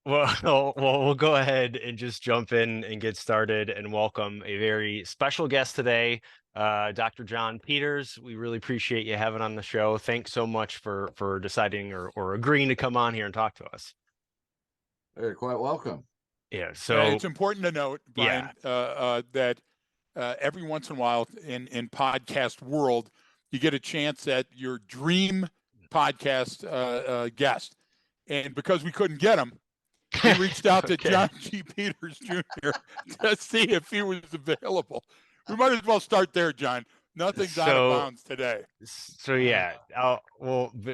Well, we'll go ahead and just jump in and get started and welcome a very special guest today, Dr. John Peters. We really appreciate you having on the show. Thanks so much for deciding or agreeing to come on here and talk to us. You're quite welcome. Yeah, so It's important to note, yeah. Brian, that every once in a while in podcast world, you get a chance at your dream podcast guest. And because we couldn't get him, we reached out to Okay. John G. Peters Jr. to see if he was available. We might as well start there, John. Nothing's out of So bounds today. So yeah,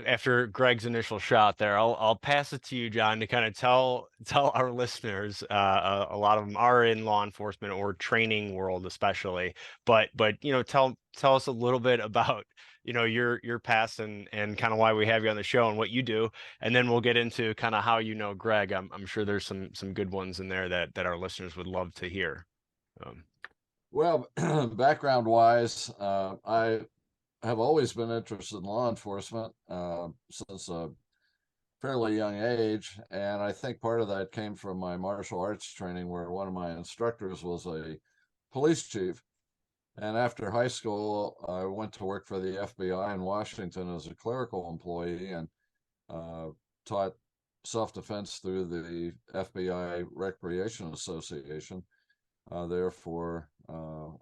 after Greg's initial shot there, I'll pass it to you, John, to kind of tell our listeners. A lot of them are in law enforcement or training world, especially. But tell us a little bit about your past and kind of why we have you on the show and what you do, and then we'll get into kind of how you know Greg. I'm sure there's some good ones in there that our listeners would love to hear. Um, Well, background wise, I have always been interested in law enforcement since a fairly young age. And I think part of that came from my martial arts training, where one of my instructors was a police chief. And after high school, I went to work for the FBI in Washington as a clerical employee and uh, taught self defense through the FBI Recreation Association there for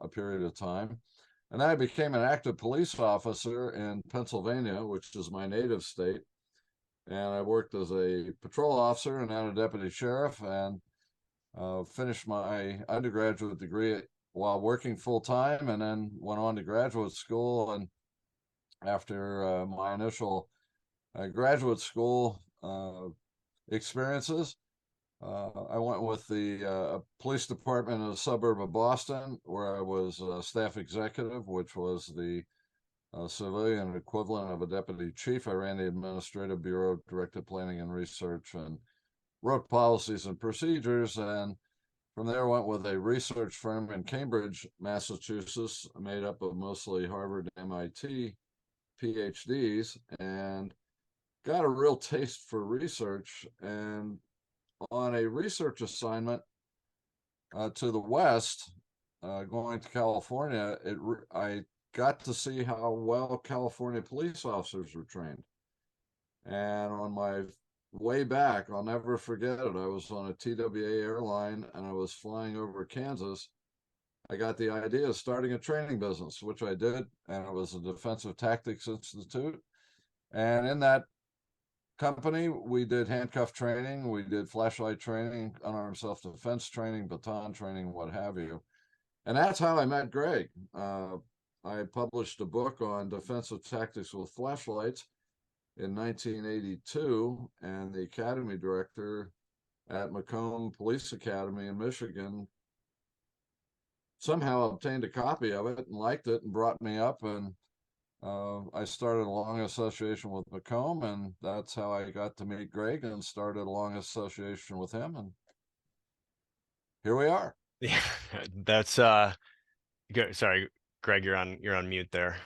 a period of time. And I became an active police officer in Pennsylvania, which is my native state. And I worked as a patrol officer and now a deputy sheriff, and finished my undergraduate degree while working full time, and then went on to graduate school. And after my initial graduate school experiences, I went with the police department in a suburb of Boston, where I was staff executive, which was the civilian equivalent of a deputy chief. I ran the administrative bureau, directed planning and research, and wrote policies and procedures. And from there, went with a research firm in Cambridge, Massachusetts, made up of mostly Harvard, MIT PhDs, and got a real taste for research. And on a research assignment to the West, going to California, I got to see how well California police officers were trained. And on my way back, I'll never forget it. I was on a TWA airline and I was flying over Kansas. I got the idea of starting a training business, which I did, and it was a Defensive Tactics Institute. And in that company, we did handcuff training, we did flashlight training, unarmed self-defense training, baton training, what have you. And that's how I met Greg. I published a book on defensive tactics with flashlights in 1982, and the academy director at Macomb Police Academy in Michigan somehow obtained a copy of it and liked it and brought me up, and I started a long association with Macomb, and that's how I got to meet Greg and started a long association with him, and here we are. yeah, that's good. Sorry, Greg, you're on mute there.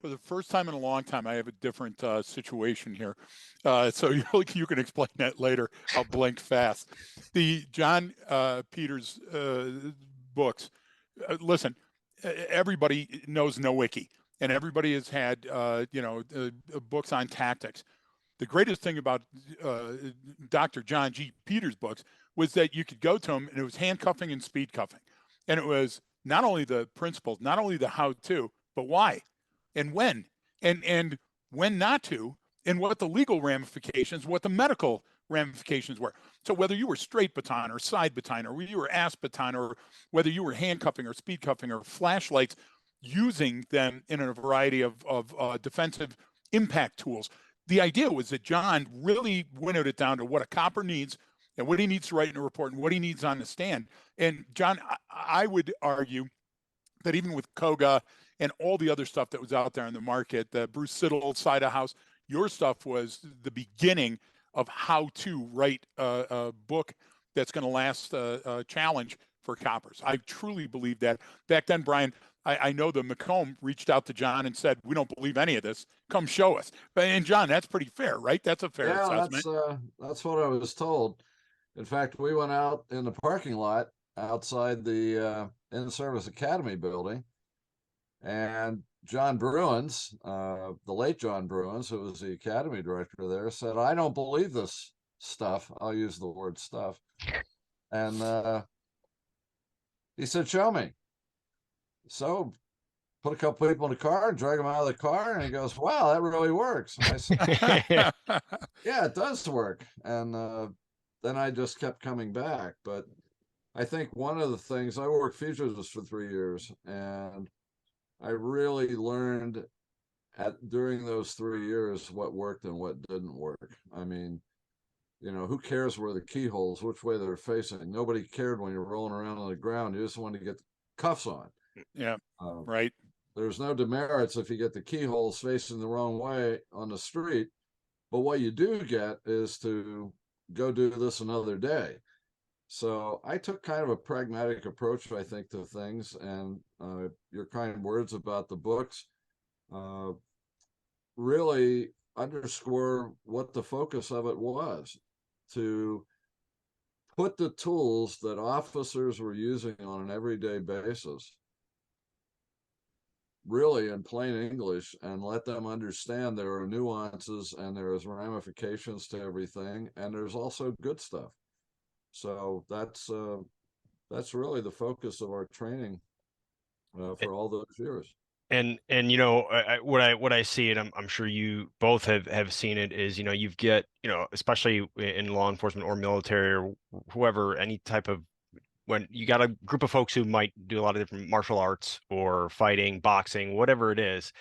For the first time in a long time, I have a different situation here. So you can explain that later. I'll blink fast. The John Peters books, listen, everybody knows No Wiki, and everybody has had, books on tactics. The greatest thing about Dr. John G. Peters' books was that you could go to him, and it was handcuffing and speed cuffing. And it was not only the principles, not only the how-to, but why and when and when not to, and what the legal ramifications, what the medical ramifications were. So whether you were straight baton or side baton, or whether you were ass baton, or whether you were handcuffing or speed cuffing or flashlights, using them in a variety of defensive impact tools. The idea was that John really winnowed it down to what a copper needs and what he needs to write in a report and what he needs on the stand. And John, I would argue that even with Koga and all the other stuff that was out there in the market, the Bruce Siddle side of house, your stuff was the beginning of how to write a book that's going to last a challenge for coppers. I truly believe that. Back then, Brian, I know the Macomb reached out to John and said, "We don't believe any of this. Come show us." But and John, that's pretty fair, right? That's a fair Yeah, assessment. that's what I was told. In fact, we went out in the parking lot outside the in-service academy building, and John Bruins, the late John Bruins, who was the academy director there, said, "I don't believe this stuff." I'll use the word stuff. And he said, "Show me." So put a couple people in the car and drag them out of the car, and he goes, "Wow, that really works." And I said, "Yeah, it does work." And then I just kept coming back. But I think one of the things, I worked futures for 3 years, and I really learned during those 3 years what worked and what didn't work. I mean, who cares where the keyholes, which way they're facing? Nobody cared when you're rolling around on the ground. You just wanted to get the cuffs on. Yeah, Uh, right. there's no demerits if you get the keyholes facing the wrong way on the street. But what you do get is to go do this another day. So I took kind of a pragmatic approach, I think, to things. And your kind words about the books really underscore what the focus of it was, to put the tools that officers were using on an everyday basis really in plain English and let them understand there are nuances and there's ramifications to everything, and there's also good stuff. So that's really the focus of our training for all those years. And what I see, and I'm sure you both have seen it, is you've get especially in law enforcement or military or whoever, any type of, when you got a group of folks who might do a lot of different martial arts or fighting, boxing, whatever it is,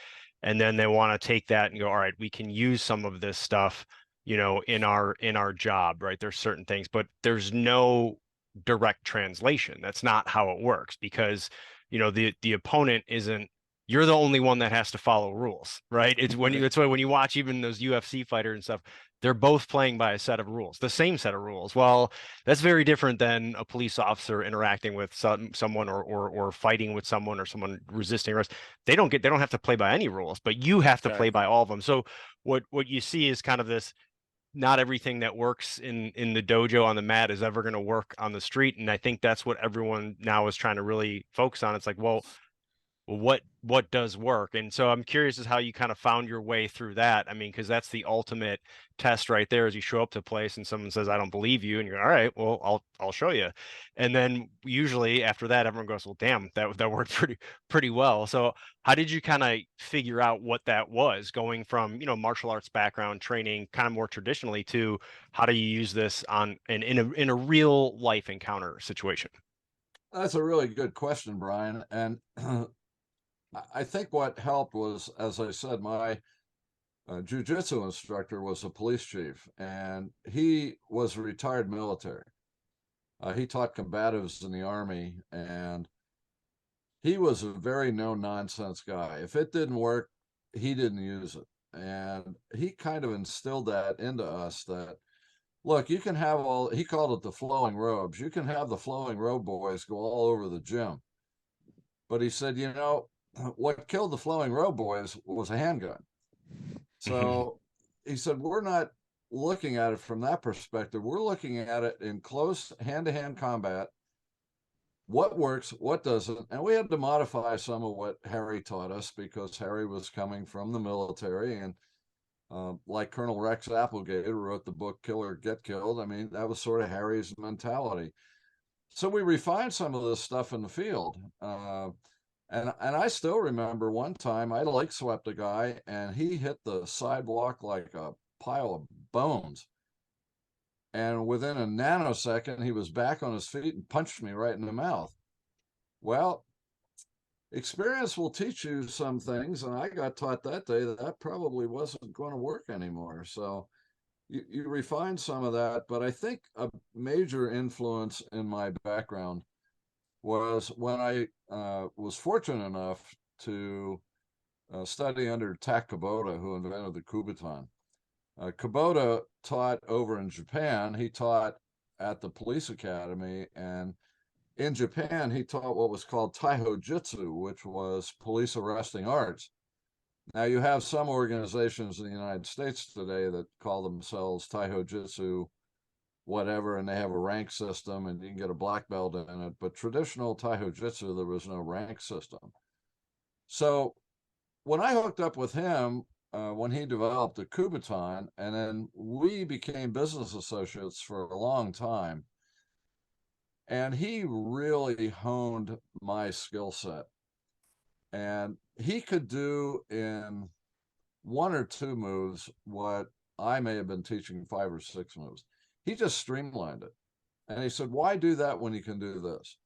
and then they want to take that and go, all right, we can use some of this stuff, in our job, right? There's certain things, but there's no direct translation. That's not how it works, because the opponent isn't, you're the only one that has to follow rules, right? It's why when you watch even those UFC fighters and stuff, they're both playing by a set of rules, the same set of rules. Well, that's very different than a police officer interacting with someone or fighting with someone or someone resisting arrest. They don't have to play by any rules, but you have to play by all of them. So what you see is kind of this, not everything that works in the dojo on the mat is ever going to work on the street. And I think that's what everyone now is trying to really focus on. It's like, well, what does work? And so I'm curious as how you kind of found your way through that. I mean, because that's the ultimate test right there, is you show up to a place and someone says, "I don't believe you," and you're, all right, well, I'll show you. And then usually after that, everyone goes, "Well, damn, that worked pretty well." So how did you kind of figure out what that was, going from martial arts background training kind of more traditionally to how do you use this in a real life encounter situation? That's a really good question, Brian. And I think what helped was, as I said, my jujitsu instructor was a police chief, and he was retired military. He taught combatives in the Army, and he was a very no nonsense guy. If it didn't work, he didn't use it. And he kind of instilled that into us, that look, you can have all, he called it the flowing robes. You can have the flowing robe boys go all over the gym. But he said, what killed the flowing robe boys was a handgun. So he said, we're not looking at it from that perspective. We're looking at it in close hand to hand combat. What works, what doesn't. And we had to modify some of what Harry taught us, because Harry was coming from the military. And like Colonel Rex Applegate, who wrote the book Kill or Get Killed, I mean, that was sort of Harry's mentality. So we refined some of this stuff in the field. And I still remember one time I leg swept a guy and he hit the sidewalk like a pile of bones. And within a nanosecond, he was back on his feet and punched me right in the mouth. Well, experience will teach you some things. And I got taught that day that that probably wasn't going to work anymore. So you refine some of that. But I think a major influence in my background was when I was fortunate enough to study under Tak Kubota, who invented the Kubotan. Kubota taught over in Japan. He taught at the police academy, and in Japan, he taught what was called Taiho Jitsu, which was police arresting arts. Now, you have some organizations in the United States today that call themselves Taiho Jitsu, whatever, and they have a rank system and you can get a black belt in it. But traditional Taiho Jitsu, there was no rank system. So when I hooked up with him, when he developed the Kubotan, and then we became business associates for a long time, and he really honed my skill set. And he could do in 1 or 2 moves what I may have been teaching 5 or 6 moves. He just streamlined it. And he said, why do that when you can do this?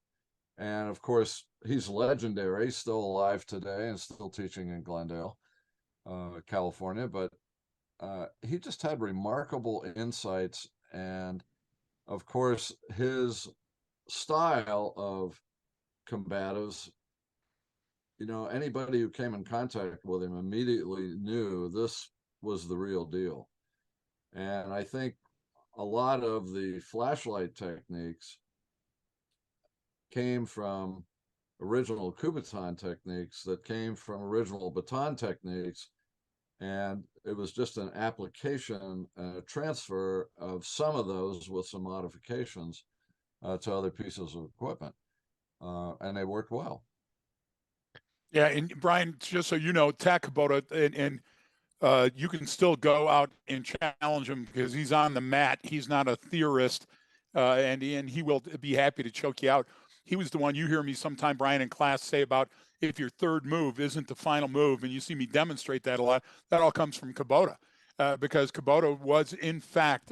And of course, he's legendary, still alive today and still teaching in Glendale, California. But he just had remarkable insights. And of course, his style of combatives, anybody who came in contact with him immediately knew this was the real deal. And I think a lot of the flashlight techniques came from original Kubotan techniques that came from original baton techniques. And it was just an application, a transfer of some of those with some modifications to other pieces of equipment. And they worked well. Yeah, and Brian, just so you know, Takabota, and you can still go out and challenge him because he's on the mat. He's not a theorist, and he will be happy to choke you out. He was the one you hear me sometime, Brian, in class say about if your third move isn't the final move, and you see me demonstrate that a lot. That all comes from Kubota, because Kubota was in fact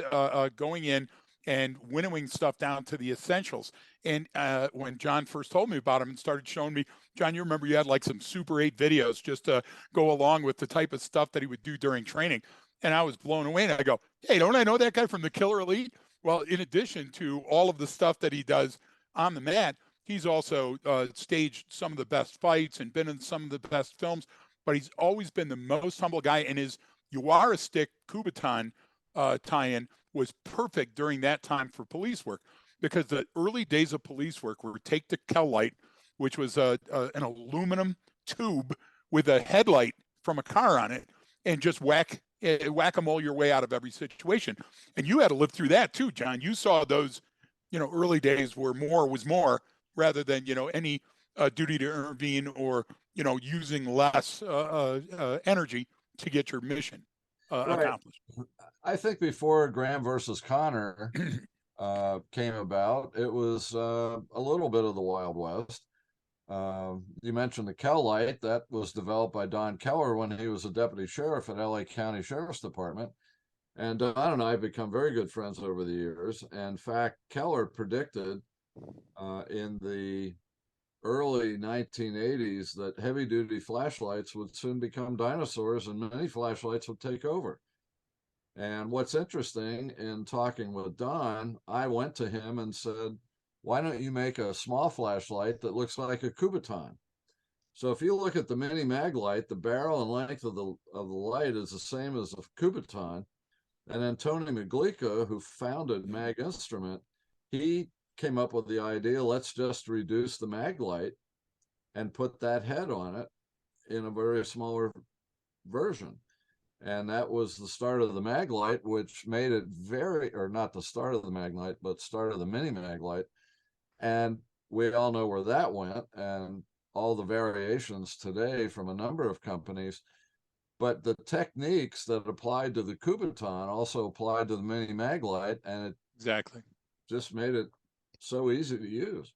going in and winnowing stuff down to the essentials. And when John first told me about him and started showing me, John, you remember you had like some Super 8 videos just to go along with the type of stuff that he would do during training. And I was blown away. And I go, hey, don't I know that guy from the Killer Elite? Well, in addition to all of the stuff that he does on the mat, he's also staged some of the best fights and been in some of the best films. But he's always been the most humble guy. And his Uwara stick Kubotan tie-in was perfect during that time for police work, because the early days of police work were take the Kel-Lite, which was an aluminum tube with a headlight from a car on it, and just whack-a-mole your way out of every situation. And you had to live through that too, John. You saw those, early days where more was more rather than, any duty to intervene or, using less energy to get your mission accomplished. I think before Graham versus Connor came about, it was a little bit of the Wild West. You mentioned the Kel-Lite. That was developed by Don Keller when he was a deputy sheriff at LA County Sheriff's Department. And Don and I have become very good friends over the years. And in fact, Keller predicted in the early 1980s that heavy-duty flashlights would soon become dinosaurs and many flashlights would take over. And what's interesting, in talking with Don, I went to him and said, why don't you make a small flashlight that looks like a Kubotan? So if you look at the mini mag light, the barrel and length of the light is the same as a Kubotan. And then Tony Maglica, who founded Mag Instrument, he came up with the idea, let's just reduce the mag light and put that head on it in a very smaller version. And that was the start of the mag light, which made it or not the start of the mag light, but start of the mini mag light. And we all know where that went, and all the variations today from a number of companies. But the techniques that applied to the Kubotan also applied to the mini mag light, and it exactly just made it so easy to use.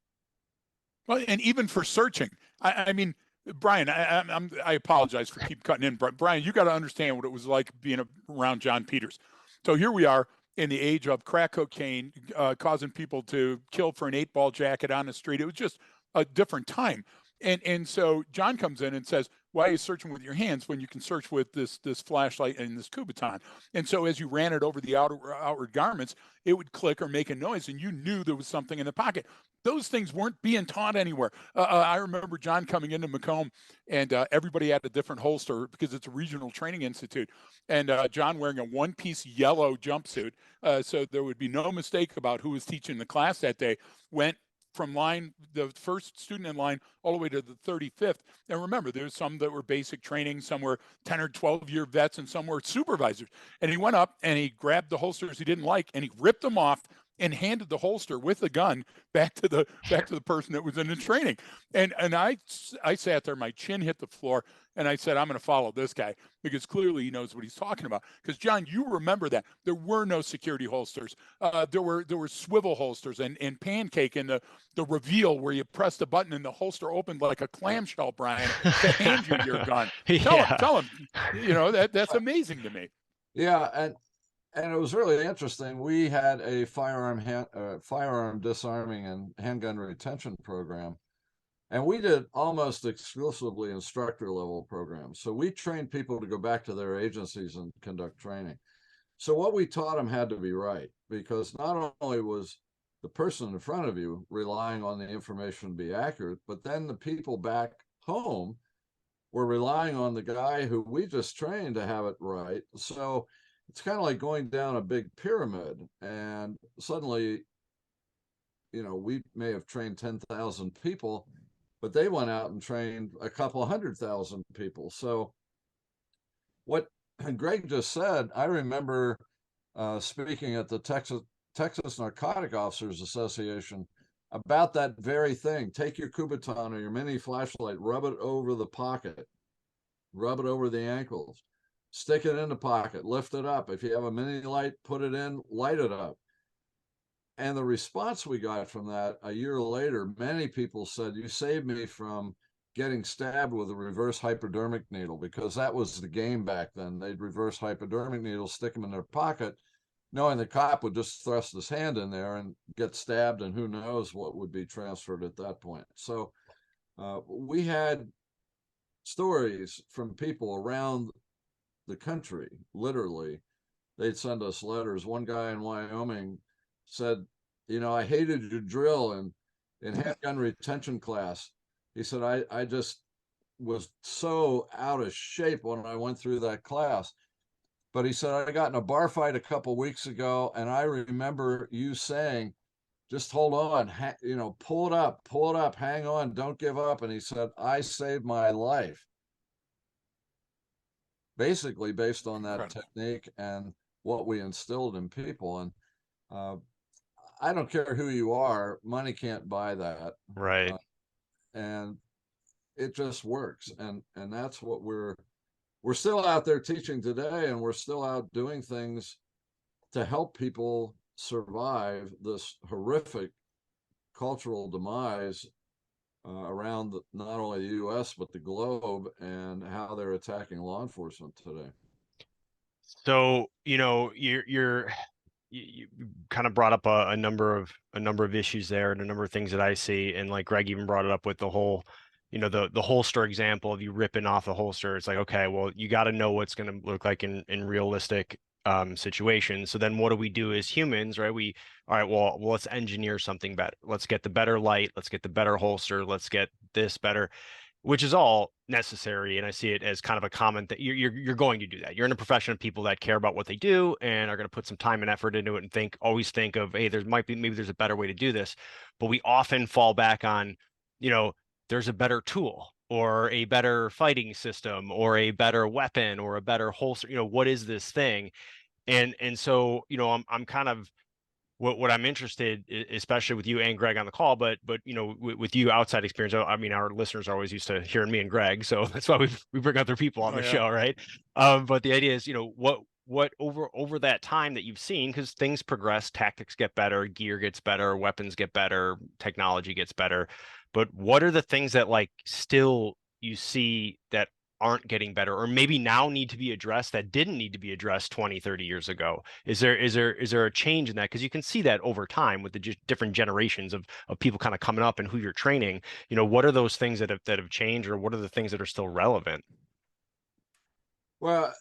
Well, and even for searching, I mean, Brian, I apologize for keep cutting in, but Brian, you got to understand what it was like being around John Peters. So here we are in the age of crack cocaine, causing people to kill for an 8-ball jacket on the street. It was just a different time. And so John comes in and says, why are you searching with your hands when you can search with this flashlight and this Kubotan? And so as you ran it over the outward garments, it would click or make a noise, and you knew there was something in the pocket. Those things weren't being taught anywhere. I remember John coming into Macomb, and everybody had a different holster because it's a regional training institute. And John wearing a one-piece yellow jumpsuit, so there would be no mistake about who was teaching the class that day, went from the first student in line all the way to the 35th. And remember, there's some that were basic training, some were 10 or 12-year vets, and some were supervisors. And he went up and he grabbed the holsters he didn't like and he ripped them off and handed the holster with the gun back to the person that was in the training. And I sat there, my chin hit the floor, and I said, I'm going to follow this guy because clearly he knows what he's talking about. Because John, you remember that there were no security holsters. There were swivel holsters and pancake and the reveal where you press the button and the holster opened like a clamshell, Brian, to hand you your gun. Tell him, that's amazing to me. Yeah, and it was really interesting. We had a firearm disarming and handgun retention program, and we did almost exclusively instructor level programs. So we trained people to go back to their agencies and conduct training. So what we taught them had to be right, because not only was the person in front of you relying on the information to be accurate, but then the people back home were relying on the guy who we just trained to have it right. So it's kind of like going down a big pyramid, and suddenly, we may have trained 10,000 people, but they went out and trained a couple 100,000 people. So what Greg just said, I remember speaking at the Texas Narcotic Officers Association about that very thing. Take your Kubotan or your mini flashlight, rub it over the pocket, rub it over the ankles, stick it in the pocket, lift it up. If you have a mini light, put it in, light it up. And the response we got from that a year later, many people said, you saved me from getting stabbed with a reverse hypodermic needle, because that was the game back then. They'd reverse hypodermic needles, stick them in their pocket, knowing the cop would just thrust his hand in there and get stabbed, and who knows what would be transferred at that point. So we had stories from people around the country. Literally, they'd send us letters. One guy in Wyoming said, I hated your drill in handgun retention class. He said, I just was so out of shape when I went through that class. But he said, I got in a bar fight a couple of weeks ago, and I remember you saying, just hold on, pull it up, hang on, don't give up. And he said, I saved my life. Basically based on that technique and what we instilled in people. And I don't care who you are, money can't buy that. Right. And it just works. And that's what we're still out there teaching today, and we're still out doing things to help people survive this horrific cultural demise around not only the U.S. but the globe, and how they're attacking law enforcement today. So, you kind of brought up a number of issues there, and a number of things that I see, and like Greg even brought it up with the whole, the holster example of you ripping off the holster. It's like, okay, well, you got to know what's going to look like in realistic situations. So then what do we do as humans, right? All right, well, let's engineer something better. Let's get the better light. Let's get the better holster. Let's get this better, which is all necessary. And I see it as kind of a common that you're going to do that. You're in a profession of people that care about what they do and are going to put some time and effort into it, and always think of, hey, maybe there's a better way to do this. But we often fall back on, there's a better tool or a better fighting system or a better weapon or a better holster. What is this thing? And so, I'm kind of, what I'm interested, especially with you and Greg on the call, but with you outside experience. I mean, our listeners are always used to hearing me and Greg, so that's why we bring other people on the show, right? But the idea is, what over that time that you've seen, because things progress, tactics get better, gear gets better, weapons get better, technology gets better, but what are the things that still you see that aren't getting better, or maybe now need to be addressed that didn't need to be addressed 20, 30 years ago? Is there a change in that? Because you can see that over time with the different generations of people kind of coming up and who you're training. What are those things that have changed, or what are the things that are still relevant? Well,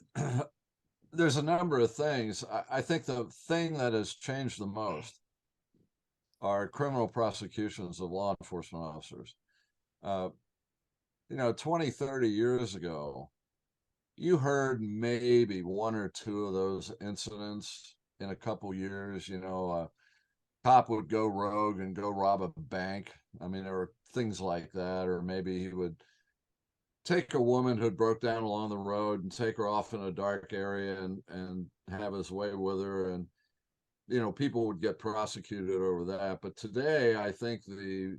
there's a number of things. I think the thing that has changed the most are criminal prosecutions of law enforcement officers. 20, 30 years ago, you heard maybe one or two of those incidents in a couple years. cop would go rogue and go rob a bank. I mean, there were things like that. Or maybe he would take a woman who broke down along the road and take her off in a dark area and have his way with her. And, you know, people would get prosecuted over that. But today, I think the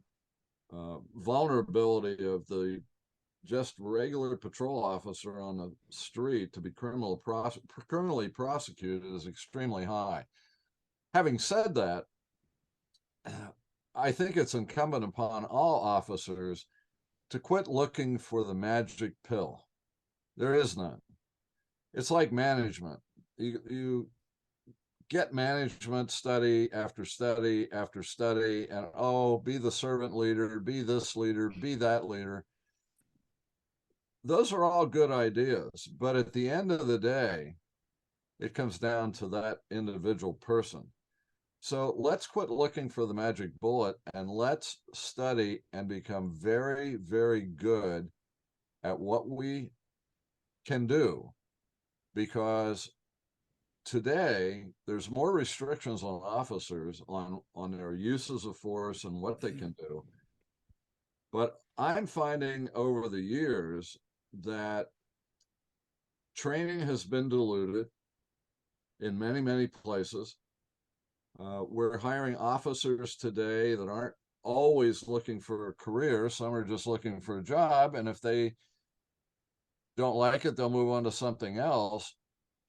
vulnerability of the just regular patrol officer on the street to be criminally prosecuted is extremely high. Having said that, I think it's incumbent upon all officers to quit looking for the magic pill. There is none. It's like management. You get management study after study after study, and oh, be the servant leader, be this leader, be that leader. Those are all good ideas, but at the end of the day, it comes down to that individual person. So let's quit looking for the magic bullet and let's study and become very, very good at what we can do. Because today there's more restrictions on officers on their uses of force and what they can do. But I'm finding over the years that training has been diluted in many, many places. We're hiring officers today that aren't always looking for a career. Some are just looking for a job. And if they don't like it, they'll move on to something else.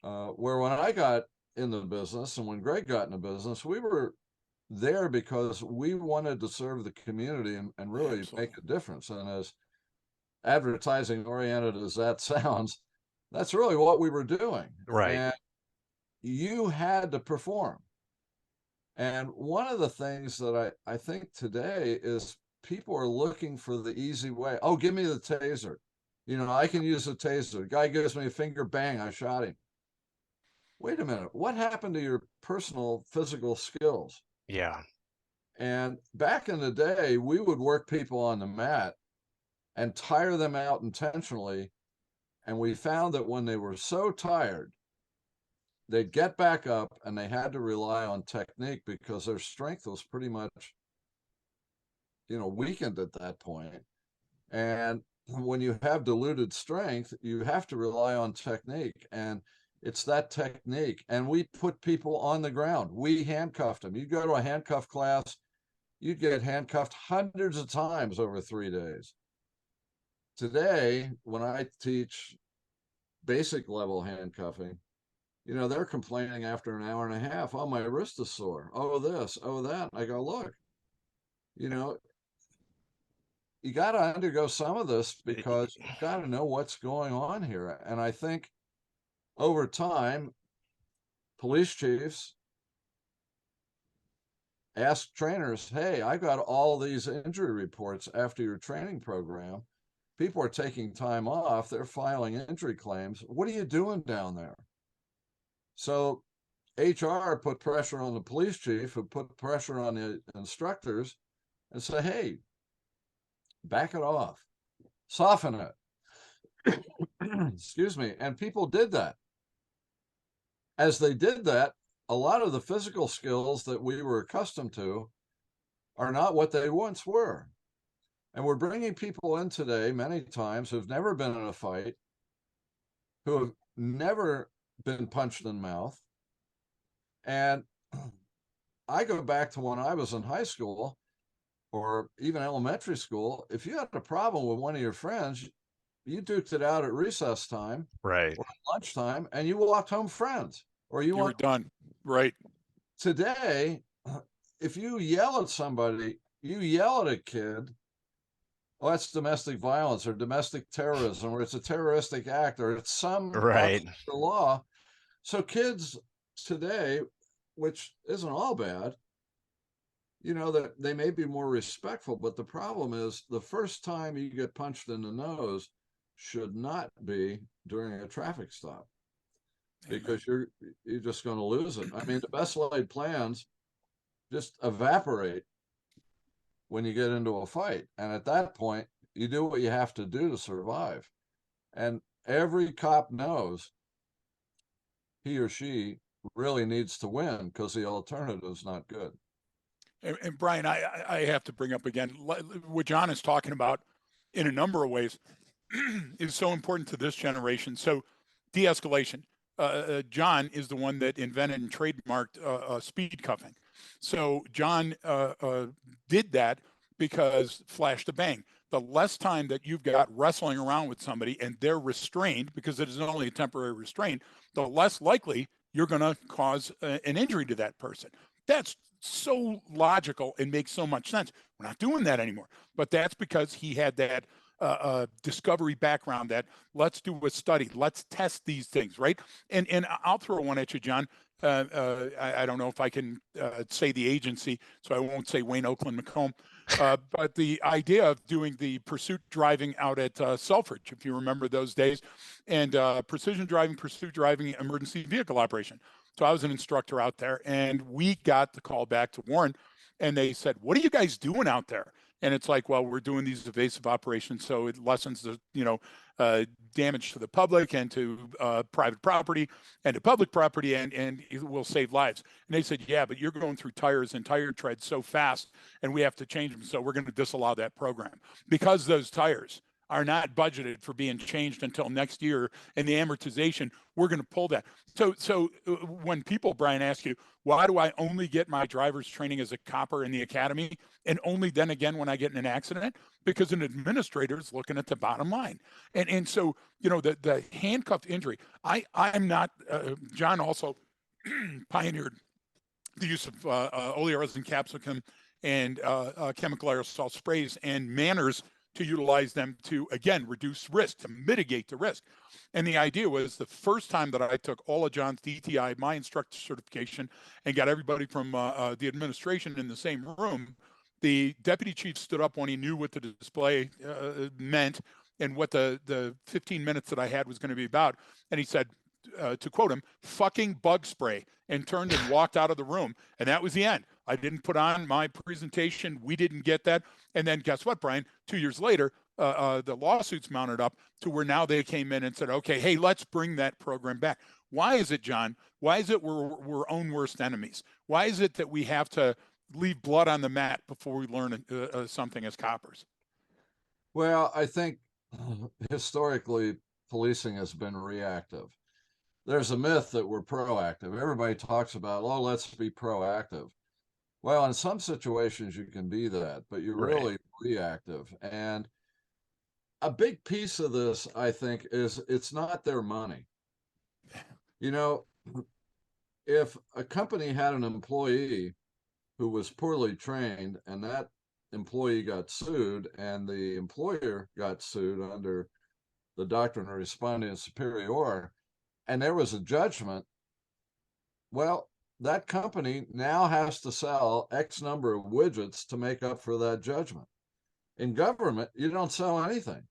Where when I got in the business and when Greg got in the business, we were there because we wanted to serve the community and really make a difference. And as advertising oriented as that sounds, that's really what we were doing. Right. And you had to perform. And one of the things that I think today is people are looking for the easy way. Oh, give me the taser. You know, I can use a taser. The guy gives me a finger, bang, I shot him. Wait a minute. What happened to your personal physical skills? Yeah. And back in the day, we would work people on the mat and tire them out intentionally. And we found that when they were so tired, they'd get back up and they had to rely on technique because their strength was pretty much, you know, weakened at that point. And when you have diluted strength, you have to rely on technique. And it's that technique. And we put people on the ground. We handcuffed them. You go to a handcuff class, you'd get handcuffed hundreds of times over 3 days. Today, when I teach basic level handcuffing, you know, they're complaining after an hour and a half, oh, my wrist is sore. Oh, this, oh, that. I go, look, you know, you got to undergo some of this because you got to know what's going on here. And I think over time, police chiefs ask trainers, hey, I got all these injury reports after your training program. People are taking time off. They're filing injury claims. What are you doing down there? So HR put pressure on the police chief, who put pressure on the instructors and say, hey, back it off, soften it. Excuse me. And people did that. As they did that, a lot of the physical skills that we were accustomed to are not what they once were. And we're bringing people in today, many times, who've never been in a fight, who have never been punched in the mouth. And I go back to when I was in high school or even elementary school. If you had a problem with one of your friends, you duked it out at recess time, Right, or lunchtime, and you walked home friends, or you were done. Right. Today, if you yell at somebody, you yell at a kid, oh, that's domestic violence or domestic terrorism, or it's a terroristic act, or it's some right, law. So kids today, which isn't all bad, you know, that they may be more respectful, but the problem is the first time you get punched in the nose should not be during a traffic stop, because you're just going to lose it. I mean, the best laid plans just evaporate when you get into a fight. And at that point, you do what you have to do to survive. And every cop knows he or she really needs to win because the alternative is not good. And Brian, I have to bring up again what John is talking about in a number of ways is so important to this generation. So de-escalation. John is the one that invented and trademarked speed cuffing. So John did that because flash to bang. The less time that you've got wrestling around with somebody and they're restrained, because it is only a temporary restraint, the less likely you're going to cause an injury to that person. That's so logical and makes so much sense. We're not doing that anymore. But that's because he had that discovery background, that let's do a study, let's test these things, right? And I'll throw one at you, John. I don't know if I can say the agency, so I won't say Wayne Oakland Macomb. But the idea of doing the pursuit driving out at Selfridge, if you remember those days, and precision driving, pursuit driving, emergency vehicle operation. So I was an instructor out there, and we got the call back to Warren, and they said, "What are you guys doing out there?" And it's like, well, we're doing these evasive operations, so it lessens the damage to the public and to private property and to public property, and it will save lives. And they said, yeah, but you're going through tires and tire treads so fast, and we have to change them, so we're going to disallow that program because those tires are not budgeted for being changed until next year, and the amortization, we're going to pull that. So when people, Brian, ask you, why do I only get my driver's training as a copper in the academy, and only then again when I get in an accident? Because an administrator is looking at the bottom line. And so, the handcuff injury, I'm not, John also pioneered the use of oleoresin capsicum and chemical aerosol sprays and manners to utilize them to, again, reduce risk, to mitigate the risk. And the idea was, the first time that I took all of John's DTI, my instructor certification, and got everybody from the administration in the same room, the deputy chief stood up when he knew what the display meant and what the 15 minutes that I had was going to be about. And he said, to quote him, "fucking bug spray," and turned and walked out of the room. And that was the end. I didn't put on my presentation. We didn't get that. And then guess what, Brian? 2 years later, the lawsuits mounted up to where now they came in and said, okay, hey, let's bring that program back. Why is it, John? Why is it we're own worst enemies? Why is it that we have to leave blood on the mat before we learn something as coppers? Well, I think historically policing has been reactive. There's a myth that we're proactive. Everybody talks about, oh, let's be proactive. Well, in some situations you can be that, but you're Right. really reactive. And a big piece of this, I think, is it's not their money. You know, if a company had an employee who was poorly trained and that employee got sued and the employer got sued under the doctrine of respondeat superior, and there was a judgment, well, that company now has to sell X number of widgets to make up for that judgment. In government, you don't sell anything.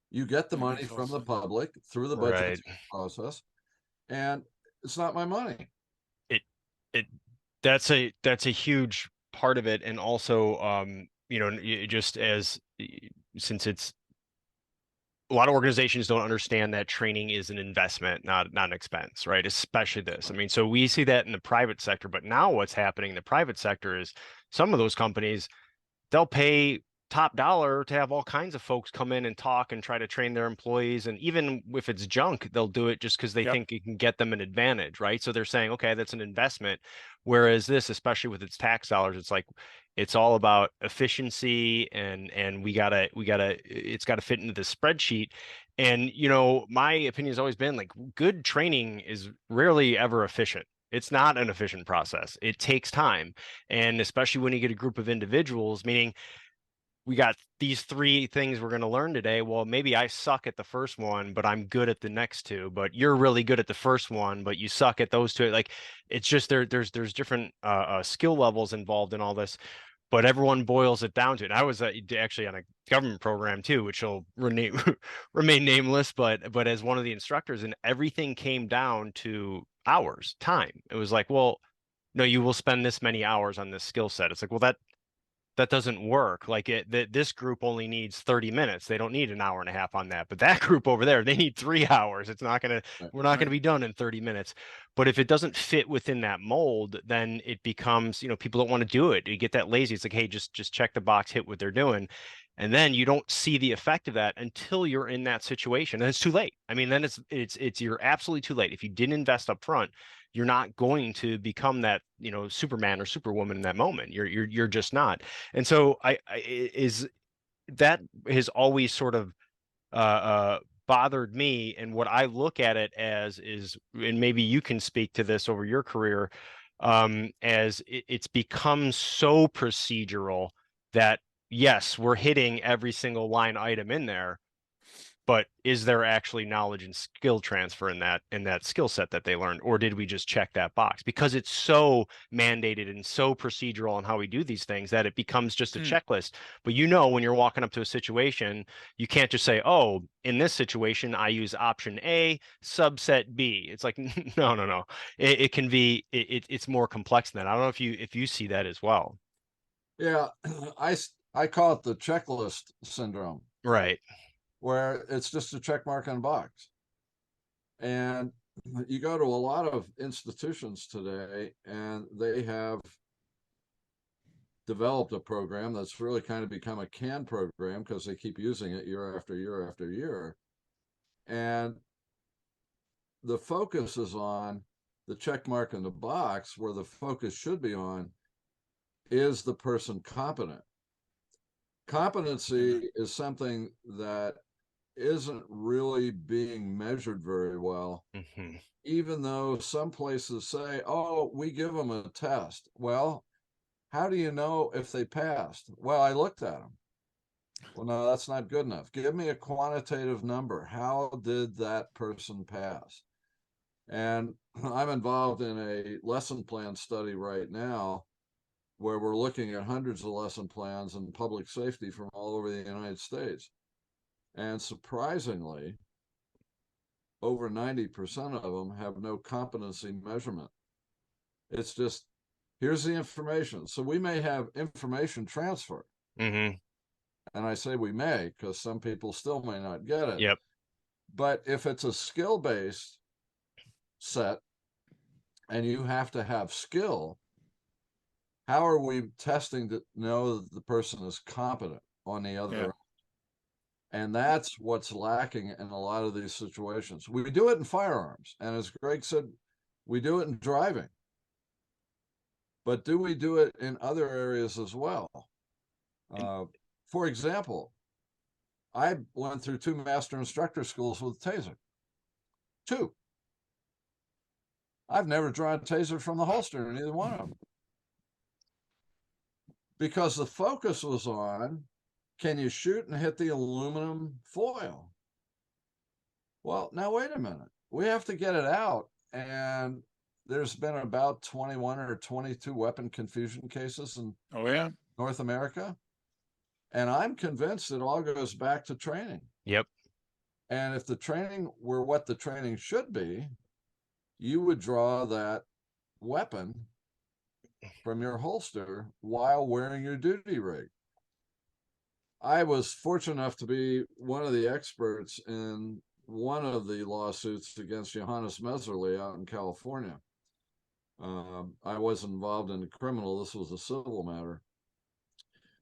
You get the money from the public through the budget process, and it's not my money. It that's a huge part of it. And also, just as, since it's, a lot of organizations don't understand that training is an investment, not an expense, right? Especially this. I mean, so we see that in the private sector, but now what's happening in the private sector is some of those companies, they'll pay top dollar to have all kinds of folks come in and talk and try to train their employees. And even if it's junk, they'll do it just because they think it can get them an advantage, right? So they're saying, okay, that's an investment. Whereas this, especially with its tax dollars, it's like, it's all about efficiency, and it's gotta fit into the spreadsheet. And my opinion has always been, like, good training is rarely ever efficient. It's not an efficient process. It takes time. And especially when you get a group of individuals, meaning we got these 3 things we're going to learn today. Well, maybe I suck at the first one, but I'm good at the next 2. But you're really good at the first one, but you suck at those 2. Like, it's just there's different skill levels involved in all this, but everyone boils it down to it. I was actually on a government program too, which will remain nameless, but as one of the instructors, and everything came down to hours, time. It was like, well, no, you will spend this many hours on this skill set. It's like, well, that doesn't work. Like this group only needs 30 minutes. They don't need an hour and a half on that. But that group over there, they need 3 hours. It's not gonna, we're not gonna be done in 30 minutes. But if it doesn't fit within that mold, then it becomes, people don't want to do it. You get that lazy. It's like, hey, just check the box, hit what they're doing. And then you don't see the effect of that until you're in that situation. And it's too late. I mean, then it's you're absolutely too late. If you didn't invest up front, you're not going to become that, Superman or Superwoman in that moment. You're just not. And so is that has always sort of bothered me. And what I look at it as is, and maybe you can speak to this over your career, as it's become so procedural that yes, we're hitting every single line item in there, but is there actually knowledge and skill transfer in that skill set that they learned, or did we just check that box? Because it's so mandated and so procedural on how we do these things that it becomes just a checklist. But when you're walking up to a situation, you can't just say, oh, in this situation I use option A subset B. It's like no. It can be it's more complex than that. I don't know if you see that as well. Yeah, I call it the checklist syndrome. Right. Where it's just a check mark on a box. And you go to a lot of institutions today, and they have developed a program that's really kind of become a canned program because they keep using it year after year after year. And the focus is on the check mark in the box, where the focus should be on, is the person competent? Competency is something that isn't really being measured very well, even though some places say, oh, we give them a test. Well, how do you know if they passed? Well, I looked at them. Well, no, that's not good enough. Give me a quantitative number. How did that person pass? And I'm involved in a lesson plan study right now where we're looking at hundreds of lesson plans in public safety from all over the United States. And surprisingly, over 90% of them have no competency measurement. It's just, here's the information. So we may have information transfer. And I say we may, because some people still may not get it. Yep. But if it's a skill-based set and you have to have skill, how are we testing to know that the person is competent on the other end? And that's what's lacking in a lot of these situations. We do it in firearms. And as Greg said, we do it in driving. But do we do it in other areas as well? For example, I went through 2 master instructor schools with Taser. 2. I've never drawn a Taser from the holster in either one of them. Because the focus was on, can you shoot and hit the aluminum foil? Well, now wait a minute. We have to get it out. And there's been about 21 or 22 weapon confusion cases in North America. And I'm convinced it all goes back to training. Yep. And if the training were what the training should be, you would draw that weapon from your holster while wearing your duty rig. I was fortunate enough to be one of the experts in one of the lawsuits against Johannes Messerly out in California. I wasn't involved in the criminal. This was a civil matter.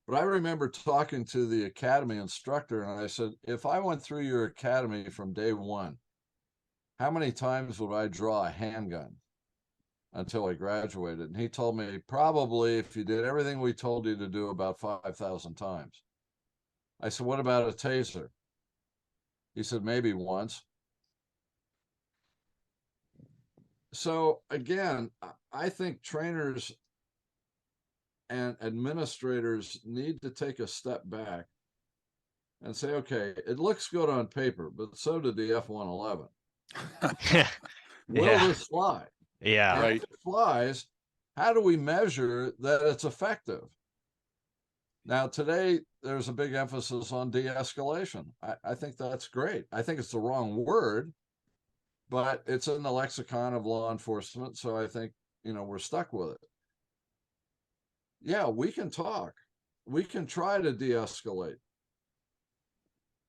But I remember talking to the academy instructor, and I said, if I went through your academy from day one, how many times would I draw a handgun until I graduated? And he told me, probably, if you did everything we told you to do, about 5,000 times. I said, what about a Taser? He said, maybe once. So again, I think trainers and administrators need to take a step back and say, okay, it looks good on paper, but so did the F-111. Will this fly? Yeah. And if it flies, how do we measure that it's effective? Now, today, there's a big emphasis on de-escalation. I think that's great. I think it's the wrong word, but it's in the lexicon of law enforcement. So I think, we're stuck with it. Yeah, we can talk. we can try to de-escalate,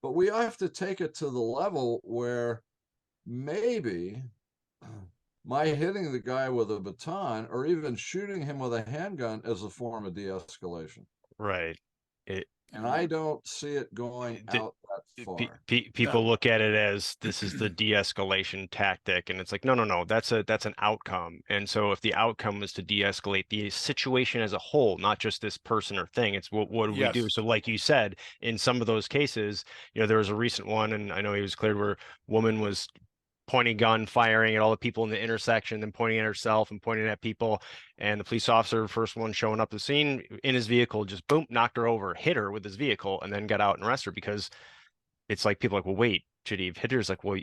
but we have to take it to the level where maybe my hitting the guy with a baton or even shooting him with a handgun is a form of de-escalation. Right. And I don't see it going the- out that far. people look at it as this is the de-escalation tactic, and it's like no, that's an outcome. And so if the outcome is to de-escalate the situation as a whole, not just this person or thing, it's what do we do? Yes. So like you said, in some of those cases, there was a recent one, and I know he was cleared, where a woman was pointing gun, firing at all the people in the intersection, then pointing at herself and pointing at people. And the police officer, first one showing up to the scene in his vehicle, just boom, knocked her over, hit her with his vehicle, and then got out and arrested her. Because it's like people are like, well, wait, should he have hit her? It's like, well,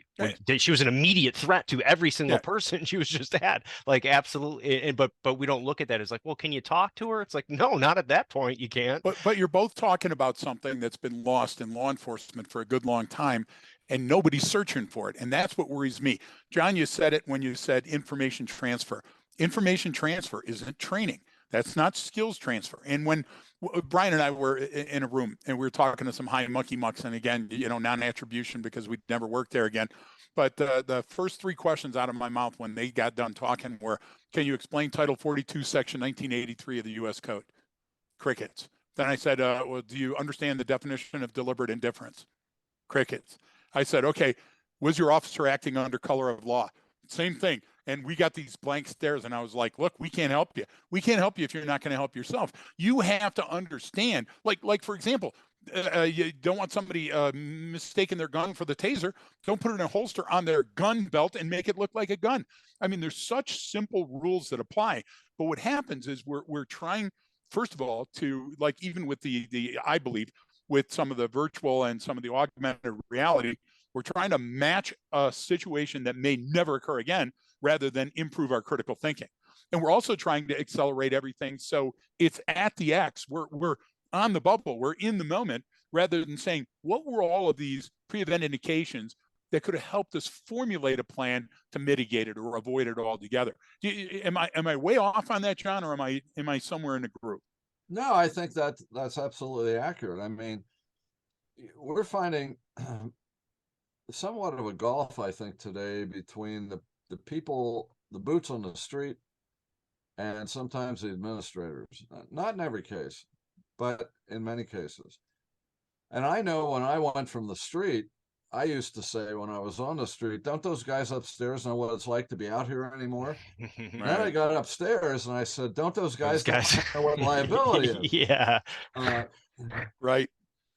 she was an immediate threat to every single person she was just at. Like, absolutely. And but we don't look at that as like, well, can you talk to her? It's like, no, not at that point. You can't. But you're both talking about something that's been lost in law enforcement for a good long time, and nobody's searching for it. And that's what worries me. John, you said it when you said information transfer. Information transfer isn't training. That's not skills transfer. And when Brian and I were in a room and we were talking to some high monkey mucks, and again, non-attribution because we'd never worked there again. But the first three questions out of my mouth when they got done talking were, can you explain Title 42, Section 1983 of the U.S. Code? Crickets. Then I said, well, do you understand the definition of deliberate indifference? Crickets. I said, okay, was your officer acting under color of law? Same thing. And we got these blank stares, and I was like, look, we can't help you. We can't help you if you're not going to help yourself. You have to understand, like for example, you don't want somebody mistaking their gun for the taser. Don't put it in a holster on their gun belt and make it look like a gun. I mean, there's such simple rules that apply. But what happens is we're trying, first of all, to, like, even with the I believe with some of the virtual and some of the augmented reality, we're trying to match a situation that may never occur again rather than improve our critical thinking. And we're also trying to accelerate everything so it's at the X. We're on the bubble. We're in the moment rather than saying, what were all of these pre-event indications that could have helped us formulate a plan to mitigate it or avoid it altogether? Am I way off on that, John, or am I somewhere in the group? No, I think that's absolutely accurate. I mean, we're finding somewhat of a gulf, I think, today between the people, the boots on the street, and sometimes the administrators. Not in every case, but in many cases. And I know when I went from the street, I used to say when I was on the street, don't those guys upstairs know what it's like to be out here anymore? Right. Then I got upstairs and I said, don't those guys know what liability is? Yeah. Right.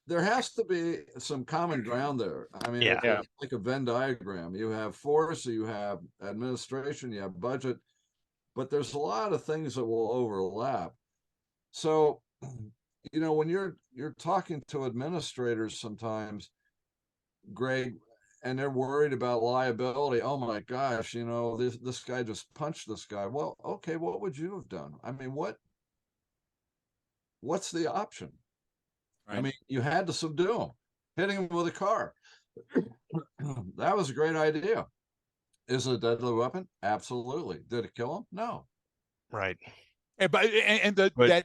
There has to be some common ground there. I mean, Yeah. it's like a Venn diagram. You have force, you have administration, you have budget, but there's a lot of things that will overlap. So, when you're talking to administrators sometimes, Greg, and they're worried about liability. Oh my gosh, this guy just punched this guy. Well, okay, what would you have done? I mean, what's the option? Right. I mean, you had to subdue him, hitting him with a car. That was a great idea. Is it a deadly weapon? Absolutely. Did it kill him? No. Right. That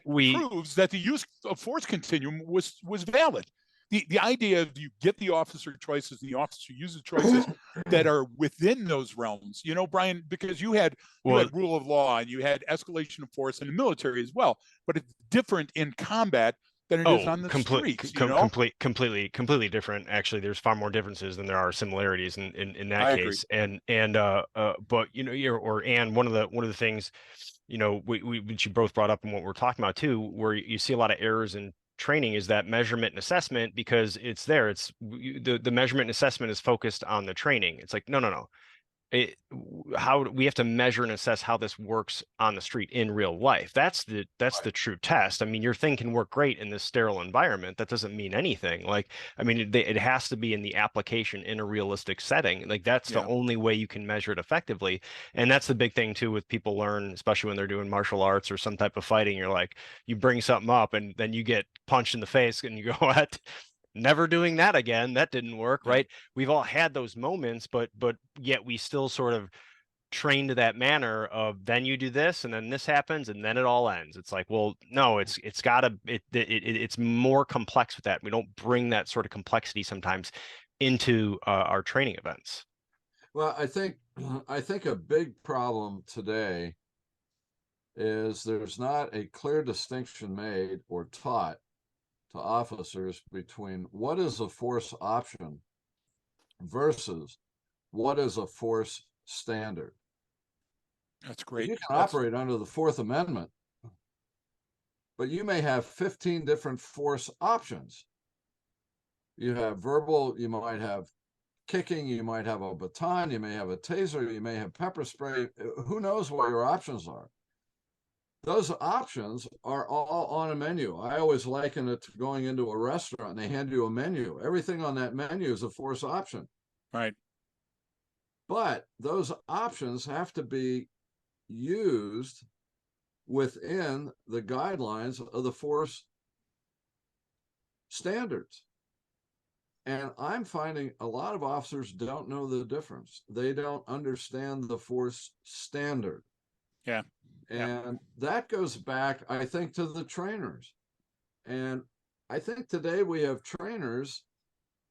proves that the use of force continuum was valid. The idea of you get the officer choices, the officer uses choices that are within those realms. Brian, because you had rule of law and you had escalation of force in the military as well, but it's different in combat than it is on the streets. Completely different. Actually, there's far more differences than there are similarities in that I case. agree. But one of the things, which you both brought up and what we're talking about too, where you see a lot of errors in training is that measurement and assessment, because it's there. It's the measurement and assessment is focused on the training. It's like, no. How we have to measure and assess how this works on the street in real life. That's the true test. I mean, your thing can work great in this sterile environment. That doesn't mean anything. Like, I mean, it has to be in the application in a realistic setting. Like, that's the only way you can measure it effectively. And that's the big thing too with people learn, especially when they're doing martial arts or some type of fighting. You're like, you bring something up and then you get punched in the face and you go, what? Never doing that again. That didn't work, right? We've all had those moments, but yet we still sort of trained to that manner of then you do this and then this happens and then it all ends. It's like, well, no, it's it's more complex with that. We don't bring that sort of complexity sometimes into our training events. Well, I think a big problem today is there's not a clear distinction made or taught to officers between what is a force option versus what is a force standard. That's great. You can operate under the Fourth Amendment, but you may have 15 different force options. You have verbal, you might have kicking, you might have a baton, you may have a taser, you may have pepper spray. Who knows what your options are? Those options are all on a menu. I always liken it to going into a restaurant and they hand you a menu. Everything on that menu is a force option. Right. But those options have to be used within the guidelines of the force standards. And I'm finding a lot of officers don't know the difference. They don't understand the force standard. Yeah. And that goes back, I think, to the trainers. And I think today we have trainers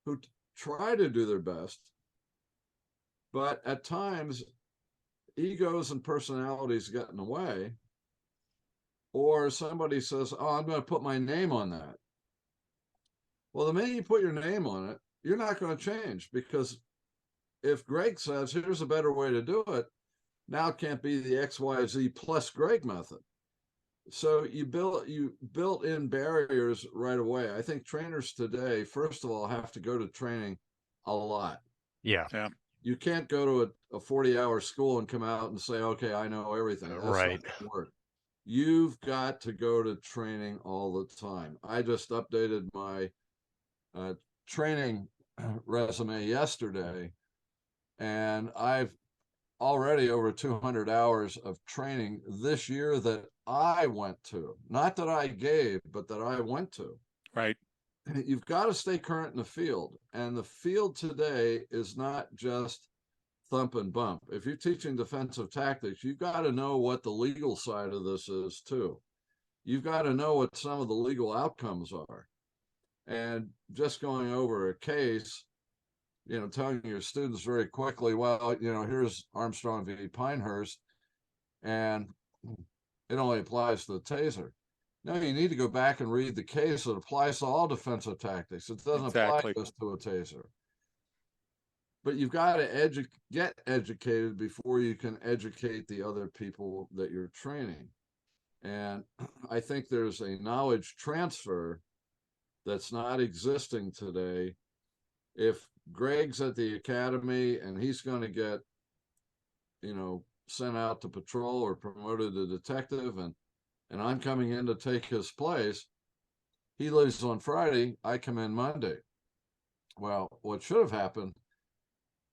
who try to do their best, but at times egos and personalities get in the way, or somebody says, oh, I'm going to put my name on that. Well, the minute you put your name on it, you're not going to change, because if Greg says, here's a better way to do it, now it can't be the XYZ plus Greg method. So you built in barriers right away. I think trainers today, first of all, have to go to training a lot. Yeah. Yeah. You can't go to a 40-hour school and come out and say, okay, I know everything. That's Right. not gonna work. You've got to go to training all the time. I just updated my training resume yesterday, and I've already over 200 hours of training this year that I went to, not that I gave, but that I went to. Right. You've got to stay current in the field, and the field today is not just thump and bump. If you're teaching defensive tactics, you've got to know what the legal side of this is too. You've got to know what some of the legal outcomes are. And just going over a case, telling your students very quickly, well, here's Armstrong v. Pinehurst, and it only applies to the taser. No, you need to go back and read the case. It applies to all defensive tactics. It doesn't apply just to a taser. But you've got to get educated before you can educate the other people that you're training. And I think there's a knowledge transfer that's not existing today. If Greg's at the academy and he's going to get, sent out to patrol or promoted to detective, and I'm coming in to take his place, he leaves on Friday, I come in Monday. Well, what should have happened,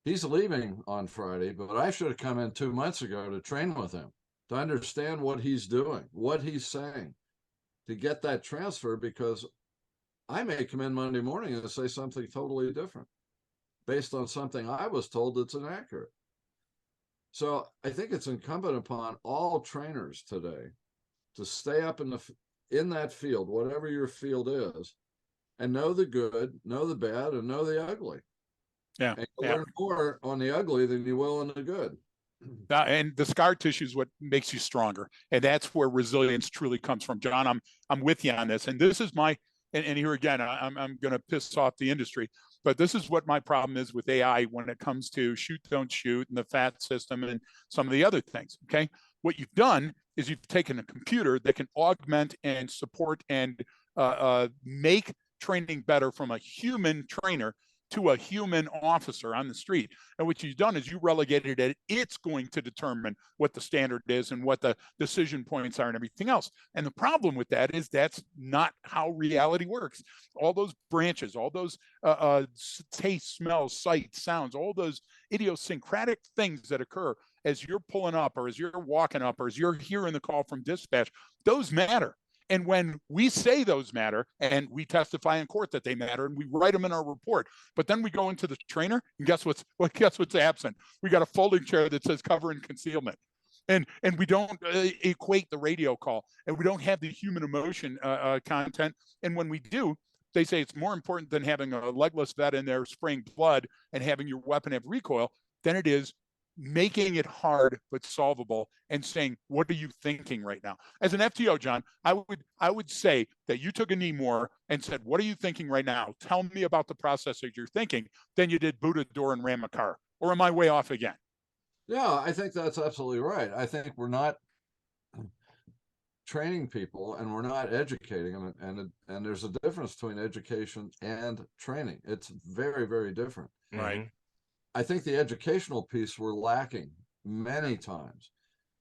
he's leaving on Friday, but I should have come in 2 months ago to train with him, to understand what he's doing, what he's saying, to get that transfer, because I may come in Monday morning and say something totally different based on something I was told that's inaccurate. So I think it's incumbent upon all trainers today to stay up in that field, whatever your field is, and know the good, know the bad, and know the ugly. Yeah. And you'll learn more on the ugly than you will on the good. And the scar tissue is what makes you stronger, and that's where resilience truly comes from. John, I'm with you on this, and this is my and here again, I'm going to piss off the industry, but this is what my problem is with AI when it comes to shoot, don't shoot, and the FAT system and some of the other things. Okay, what you've done is you've taken a computer that can augment and support and make training better from a human trainer to a human officer on the street. And what you've done is you relegated it. It's going to determine what the standard is and what the decision points are and everything else. And the problem with that is that's not how reality works. All those branches, all those taste, smells, sight, sounds, all those idiosyncratic things that occur as you're pulling up or as you're walking up or as you're hearing the call from dispatch, those matter. And when we say those matter and we testify in court that they matter and we write them in our report, but then we go into the trainer and guess what's absent? We got a folding chair that says cover and concealment. And we don't equate the radio call, and we don't have the human emotion content. And when we do, they say it's more important than having a legless vet in there spraying blood and having your weapon have recoil than it is making it hard but solvable and saying, what are you thinking right now? As an FTO, John, I would say that you took a knee more and said, what are you thinking right now? Tell me about the process that you're thinking, than you did boot a door and ram a car. Or am I way off again? Yeah, I think that's absolutely right. I think we're not training people and we're not educating them, and there's a difference between education and training. It's very, very different. Right. I think the educational piece we're lacking many times.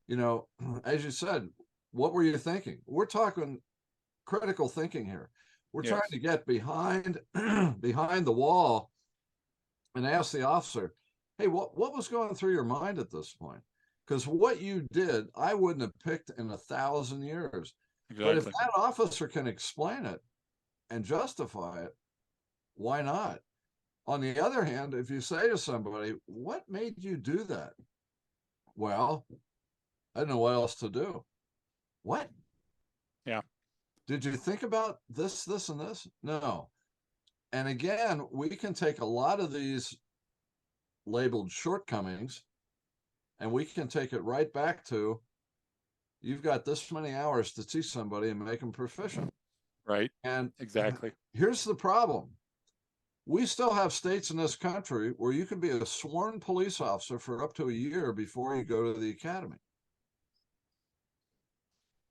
You know, as you said, what were you thinking? We're talking critical thinking here. We're Yes. trying to get behind behind the wall and ask the officer, hey, what was going through your mind at this point? Because what you did, I wouldn't have picked in 1,000 years. Exactly. But if that officer can explain it and justify it, why not? On the other hand, if you say to somebody, what made you do that? Well, I don't know what else to do. What? Yeah. Did you think about this, and this? No. And again, we can take a lot of these labeled shortcomings and we can take it right back to, you've got this many hours to teach somebody and make them proficient. Right. And exactly. Here's the problem. We still have states in this country where you can be a sworn police officer for up to a year before you go to the academy.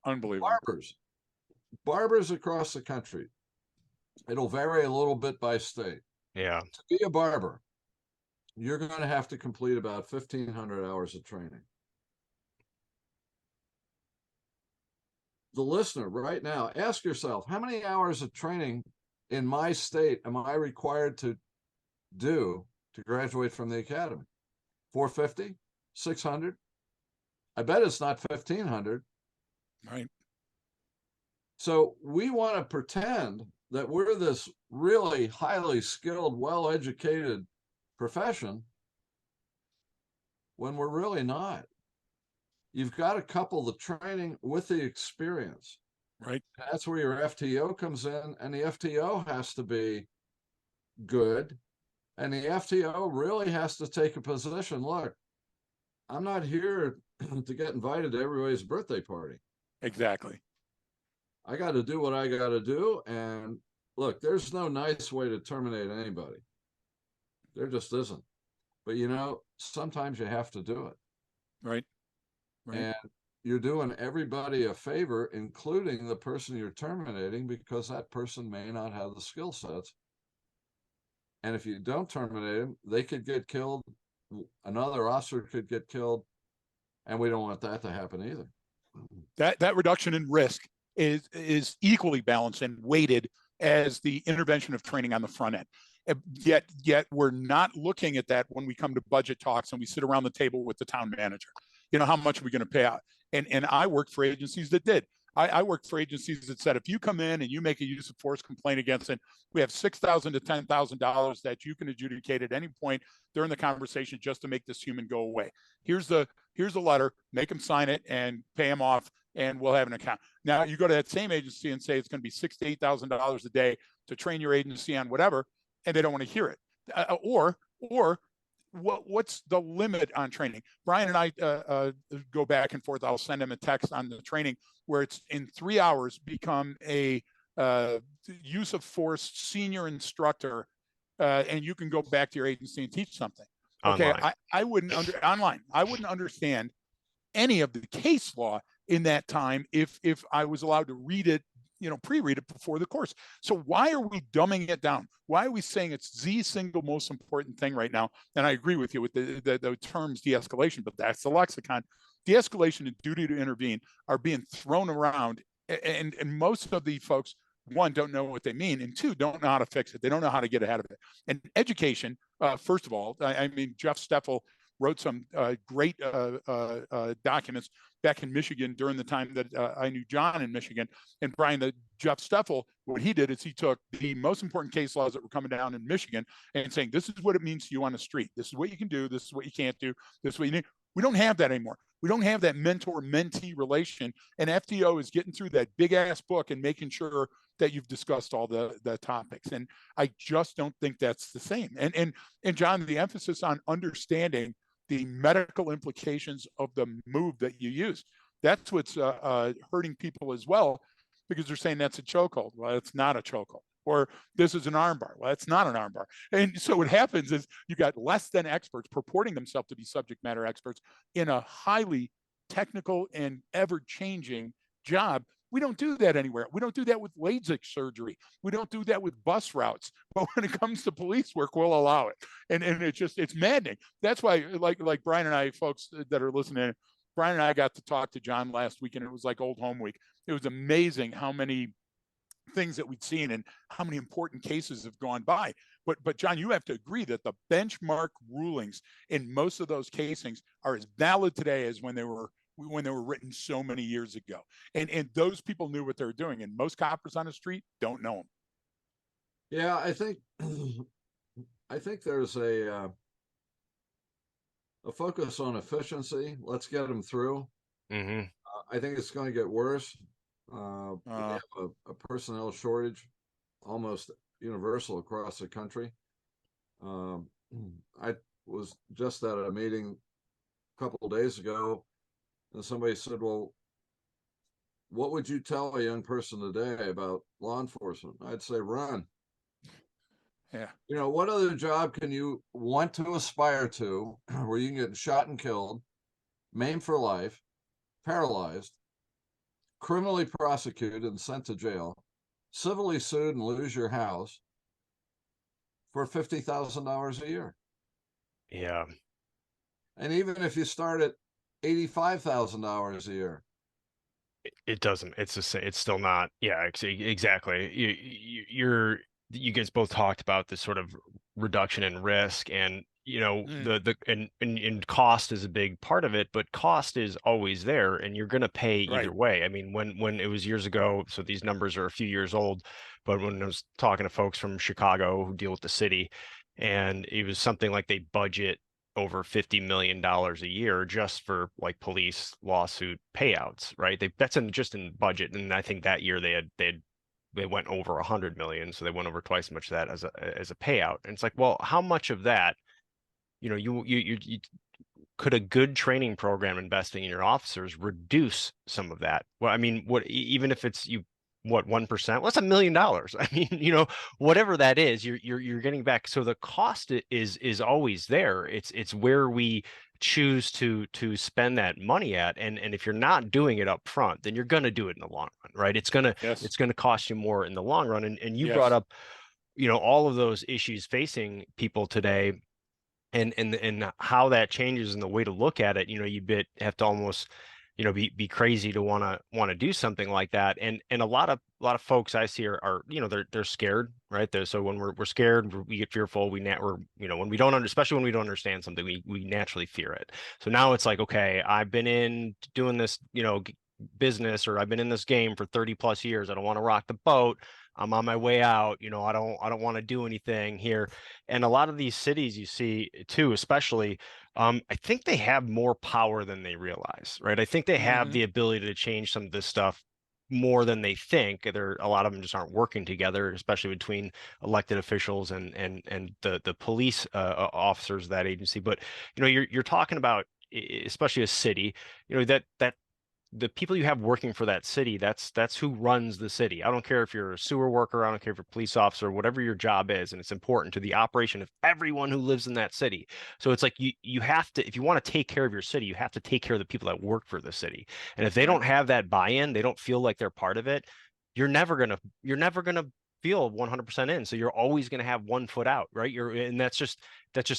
Unbelievable. Barbers across the country. It'll vary a little bit by state. Yeah. To be a barber, you're going to have to complete about 1,500 hours of training. The listener right now, ask yourself, how many hours of training in my state am I required to do to graduate from the academy? 450? 600? I bet it's not 1,500. Right. So we want to pretend that we're this really highly skilled, well-educated profession when we're really not. You've got to couple the training with the experience. Right. That's where your FTO comes in, and the FTO has to be good. And the FTO really has to take a position. Look, I'm not here to get invited to everybody's birthday party. Exactly. I got to do what I got to do. And look, there's no nice way to terminate anybody. There just isn't. But, you know, sometimes you have to do it. Right. Right. And you're doing everybody a favor, including the person you're terminating, because that person may not have the skill sets. And if you don't terminate them, they could get killed. Another officer could get killed. And we don't want that to happen either. That reduction in risk is equally balanced and weighted as the intervention of training on the front end. Yet we're not looking at that when we come to budget talks and we sit around the table with the town manager. You know, how much are we going to pay out? And I worked for agencies that did. I worked for agencies that said, if you come in and you make a use of force complaint against it, we have $6,000 to $10,000 that you can adjudicate at any point during the conversation just to make this human go away. Here's the letter, make them sign it and pay them off, and we'll have an account. Now you go to that same agency and say it's going to be $6,000 to $8,000 a day to train your agency on whatever, and they don't want to hear it. Or what's the limit on training? Brian and I go back and forth. I'll send him a text on the training where it's in 3 hours become a use of force senior instructor, and you can go back to your agency and teach something. Okay, Online. I wouldn't online. I wouldn't understand any of the case law in that time if I was allowed to read it, you know, pre-read it before the course. So why are we dumbing it down? Why are we saying it's the single most important thing right now? And I agree with you with the terms de-escalation, but that's the lexicon. De-escalation and duty to intervene are being thrown around, and most of the folks, one, don't know what they mean, and two, don't know how to fix it. They don't know how to get ahead of it. And education, first of all, I mean, Jeff Steffel wrote some great documents back in Michigan during the time that I knew John in Michigan. And Brian, Jeff Steffel, what he did is he took the most important case laws that were coming down in Michigan and saying, this is what it means to you on the street. This is what you can do. This is what you can't do. This is what you need. We don't have that anymore. We don't have that mentor-mentee relation. And FTO is getting through that big-ass book and making sure that you've discussed all the topics. And I just don't think that's the same. And John, the emphasis on understanding the medical implications of the move that you use, that's what's hurting people as well, because they're saying that's a chokehold. Well, it's not a chokehold. Or this is an armbar. Well, it's not an armbar. And so what happens is you got less than experts purporting themselves to be subject matter experts in a highly technical and ever-changing job. We don't do that anywhere. We don't do that with LASIK surgery. We don't do that with bus routes. But when it comes to police work, we'll allow it. And it's maddening. That's why, like Brian and I, folks that are listening, Brian and I got to talk to John last week, and it was like old home week. It was amazing how many things that we'd seen and how many important cases have gone by. But John, you have to agree that the benchmark rulings in most of those casings are as valid today as when they were written so many years ago. And those people knew what they were doing, and most coppers on the street don't know them. Yeah, I think there's a focus on efficiency. Let's get them through. Mm-hmm. I think it's going to get worse. We have a personnel shortage, almost universal across the country. I was just at a meeting a couple of days ago, and somebody said, well, what would you tell a young person today about law enforcement? I'd say run. Yeah. You know, what other job can you want to aspire to where you can get shot and killed, maimed for life, paralyzed, criminally prosecuted and sent to jail, civilly sued and lose your house for $50,000 a year? Yeah. And even if you start at $85,000 a year, it doesn't. It's the same. It's still not. Yeah, exactly. You guys both talked about this sort of reduction in risk, and and cost is a big part of it, but cost is always there, and you're going to pay either way. I mean, when it was years ago, so these numbers are a few years old, but when I was talking to folks from Chicago who deal with the city, and it was something like they budget over $50 million a year just for like police lawsuit payouts, right? That's just in budget, and I think that year they went over 100 million, so they went over twice as much of that as a payout. And it's like, well, how much of that, you could a good training program investing in your officers reduce some of that? Well, I mean, even if it's 1%, well, that's $1 million. I mean, whatever that is, you're getting back. So the cost is always there. It's where we choose to spend that money at, and if you're not doing it up front, then you're going to do it in the long run, right? It's going to cost you more in the long run. And you brought up, all of those issues facing people today, and how that changes and the way to look at it. You have to almost be crazy to want to do something like that. And a lot of folks I see are they're scared, right? So when we're scared, we get fearful. When we don't especially when we don't understand something, we naturally fear it. So now it's like, okay, I've been in doing this business, or I've been in this game for 30 plus years. I don't want to rock the boat. I'm on my way out. I don't want to do anything here. And a lot of these cities you see too, especially, I think they have more power than they realize, right? I think they have the ability to change some of this stuff more than they think. A lot of them just aren't working together, especially between elected officials and the police officers of that agency. But you're talking about, especially a city, that the people you have working for that city, that's who runs the city. I don't care if you're a sewer worker, I don't care if you're a police officer, whatever your job is, and it's important to the operation of everyone who lives in that city. So it's like you have to, if you want to take care of your city, you have to take care of the people that work for the city. And if they don't have that buy-in, they don't feel like they're part of it, you're never gonna feel 100% in. So you're always going to have one foot out, right? And that's just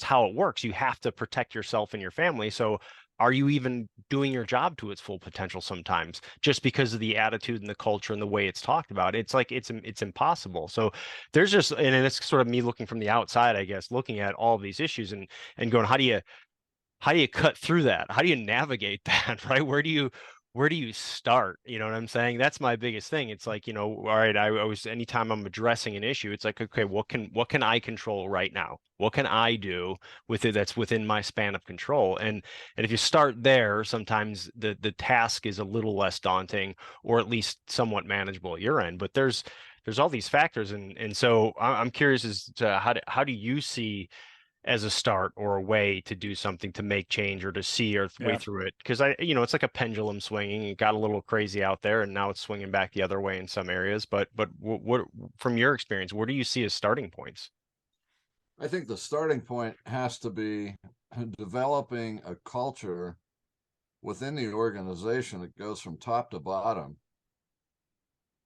how it works. You have to protect yourself and your family. So are you even doing your job to its full potential sometimes, just because of the attitude and the culture and the way it's talked about? It's like it's impossible. So there's just, and it's sort of me looking from the outside, I guess, looking at all of these issues and going, how do you how do you cut through that? How do you navigate that, right? Where do you start? You know what I'm saying? That's my biggest thing. It's like, all right, I always, anytime I'm addressing an issue, it's like, okay, what can I control right now? What can I do with it that's within my span of control? And if you start there, sometimes the task is a little less daunting, or at least somewhat manageable at your end. But there's all these factors, and so I'm curious as to how do you see as a start or a way to do something to make change or to see our way Yeah. through it? Because it's like a pendulum swinging. It got a little crazy out there, and now it's swinging back the other way in some areas. But what from your experience, what do you see as starting points? I think the starting point has to be developing a culture within the organization that goes from top to bottom,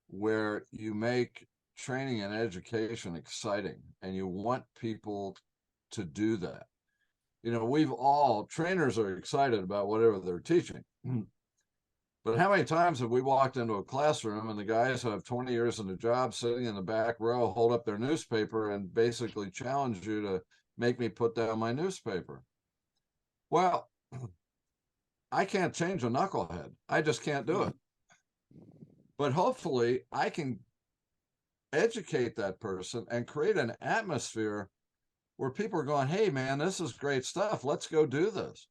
where you make training and education exciting and you want people to do that. We've all trainers are excited about whatever they're teaching. But how many times have we walked into a classroom and the guys who have 20 years in the job sitting in the back row hold up their newspaper and basically challenge you to make me put down my newspaper? Well, I can't change a knucklehead. I just can't do it. But hopefully I can educate that person and create an atmosphere where people are going, hey man, this is great stuff. Let's go do this.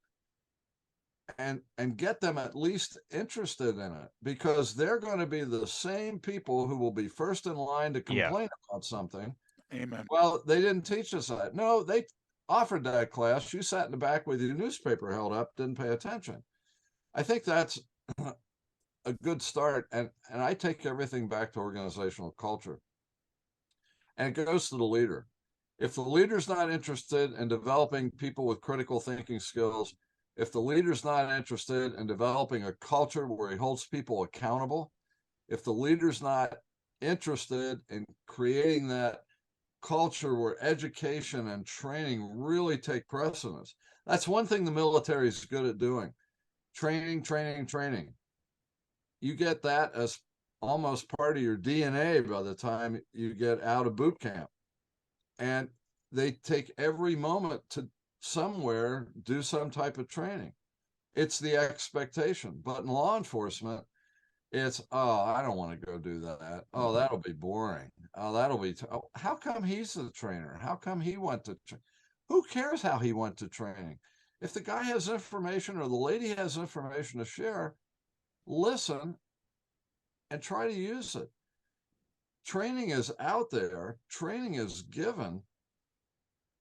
And get them at least interested in it, because they're going to be the same people who will be first in line to complain about something. Amen. Well, they didn't teach us that. No, they offered that class. You sat in the back with your newspaper held up, didn't pay attention. I think that's a good start. And I take everything back to organizational culture. And it goes to the leader. If the leader's not interested in developing people with critical thinking skills, if the leader's not interested in developing a culture where he holds people accountable, if the leader's not interested in creating that culture where education and training really take precedence, that's one thing the military is good at doing. Training, training, training. You get that as almost part of your DNA by the time you get out of boot camp. And they take every moment to somewhere do some type of training. It's the expectation. But in law enforcement, it's, oh, I don't want to go do that. Oh, that'll be boring. Oh, that'll be, how come he's the trainer? How come he went to, who cares how he went to training? If the guy has information or the lady has information to share, listen and try to use it. Training is out there, training is given,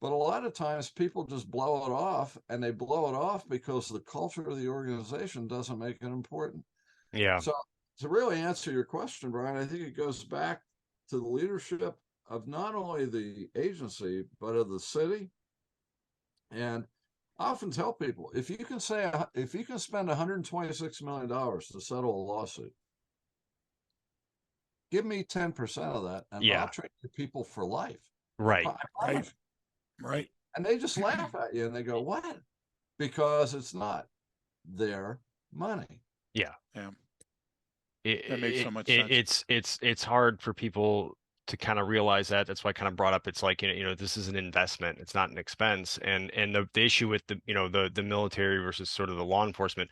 but a lot of times people just blow it off, and they blow it off because the culture of the organization doesn't make it important. Yeah. So to really answer your question, Brian, I think it goes back to the leadership of not only the agency, but of the city. And I often tell people, if you can spend $126 million to settle a lawsuit, give me 10% of that, and I'll train the people for life. Right. Right. And they just laugh at you and they go, what? Because it's not their money. Yeah. Yeah. That makes so much sense. It's hard for people to kind of realize that. That's why I kind of brought up, it's like, this is an investment. It's not an expense. And the issue with the military versus sort of the law enforcement,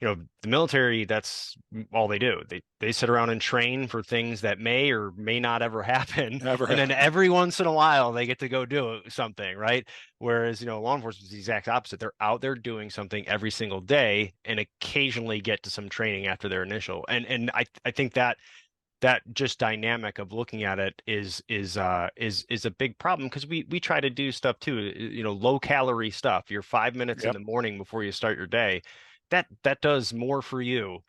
the military, that's all they do. They sit around and train for things that may or may not ever happen. And then every once in a while they get to go do something, right? Whereas, law enforcement is the exact opposite. They're out there doing something every single day and occasionally get to some training after their initial. And I think that just dynamic of looking at it is a big problem, because we try to do stuff too, low calorie stuff. Your 5 minutes in the morning before you start your day, that does more for you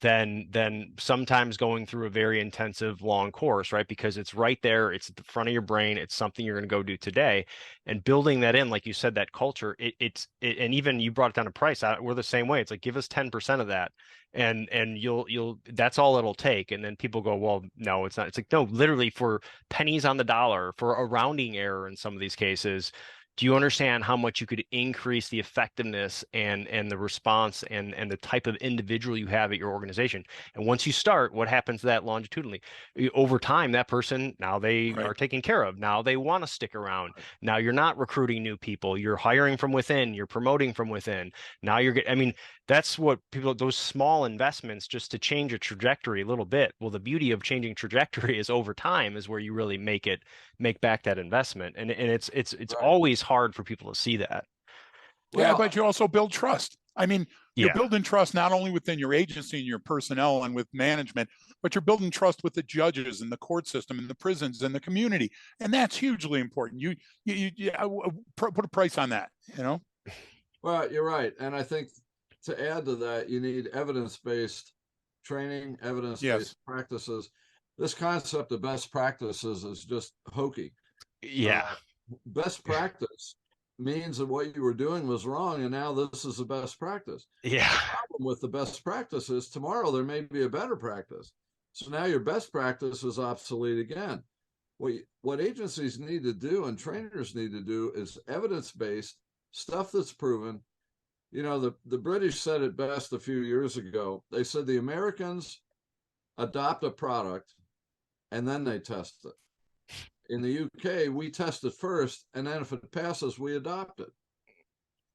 than sometimes going through a very intensive long course, right? Because it's right there, it's at the front of your brain, it's something you're going to go do today, and building that in, like you said, that culture, and even you brought it down to price. We're the same way. It's like, give us 10% of that, and you'll that's all it'll take. And then people go, well, no, it's not. It's like, no, literally, for pennies on the dollar, for a rounding error in some of these cases, do you understand how much you could increase the effectiveness and the response and the type of individual you have at your organization? And once you start, what happens to that longitudinally? Over time, that person, now they Right. are taken care of. Now they want to stick around. Now you're not recruiting new people. You're hiring from within. You're promoting from within. Now you're getting, I mean, that's what people, those small investments just to change a trajectory a little bit. Well, the beauty of changing trajectory is over time is where you really make back that investment. And it's Right. always hard for people to see that. Yeah, Well, but you also build trust. I mean, you're Yeah. building trust not only within your agency and your personnel and with management, but you're building trust with the judges and the court system and the prisons and the community, and that's hugely important. Put a price on that. You know. well, you're right. And I think to add to that, you need evidence-based training, evidence-based Yes. practices. This concept of best practices is just hokey. Yeah. Best practice means that what you were doing was wrong, and now this is the best practice. Yeah. The problem with the best practice is tomorrow there may be a better practice. So now your best practice is obsolete again. What agencies need to do and trainers need to do is evidence-based stuff that's proven. You know, the British said it best a few years ago. They said the Americans adopt a product and then they test it. In the UK, we test it first, and then if it passes, we adopt it.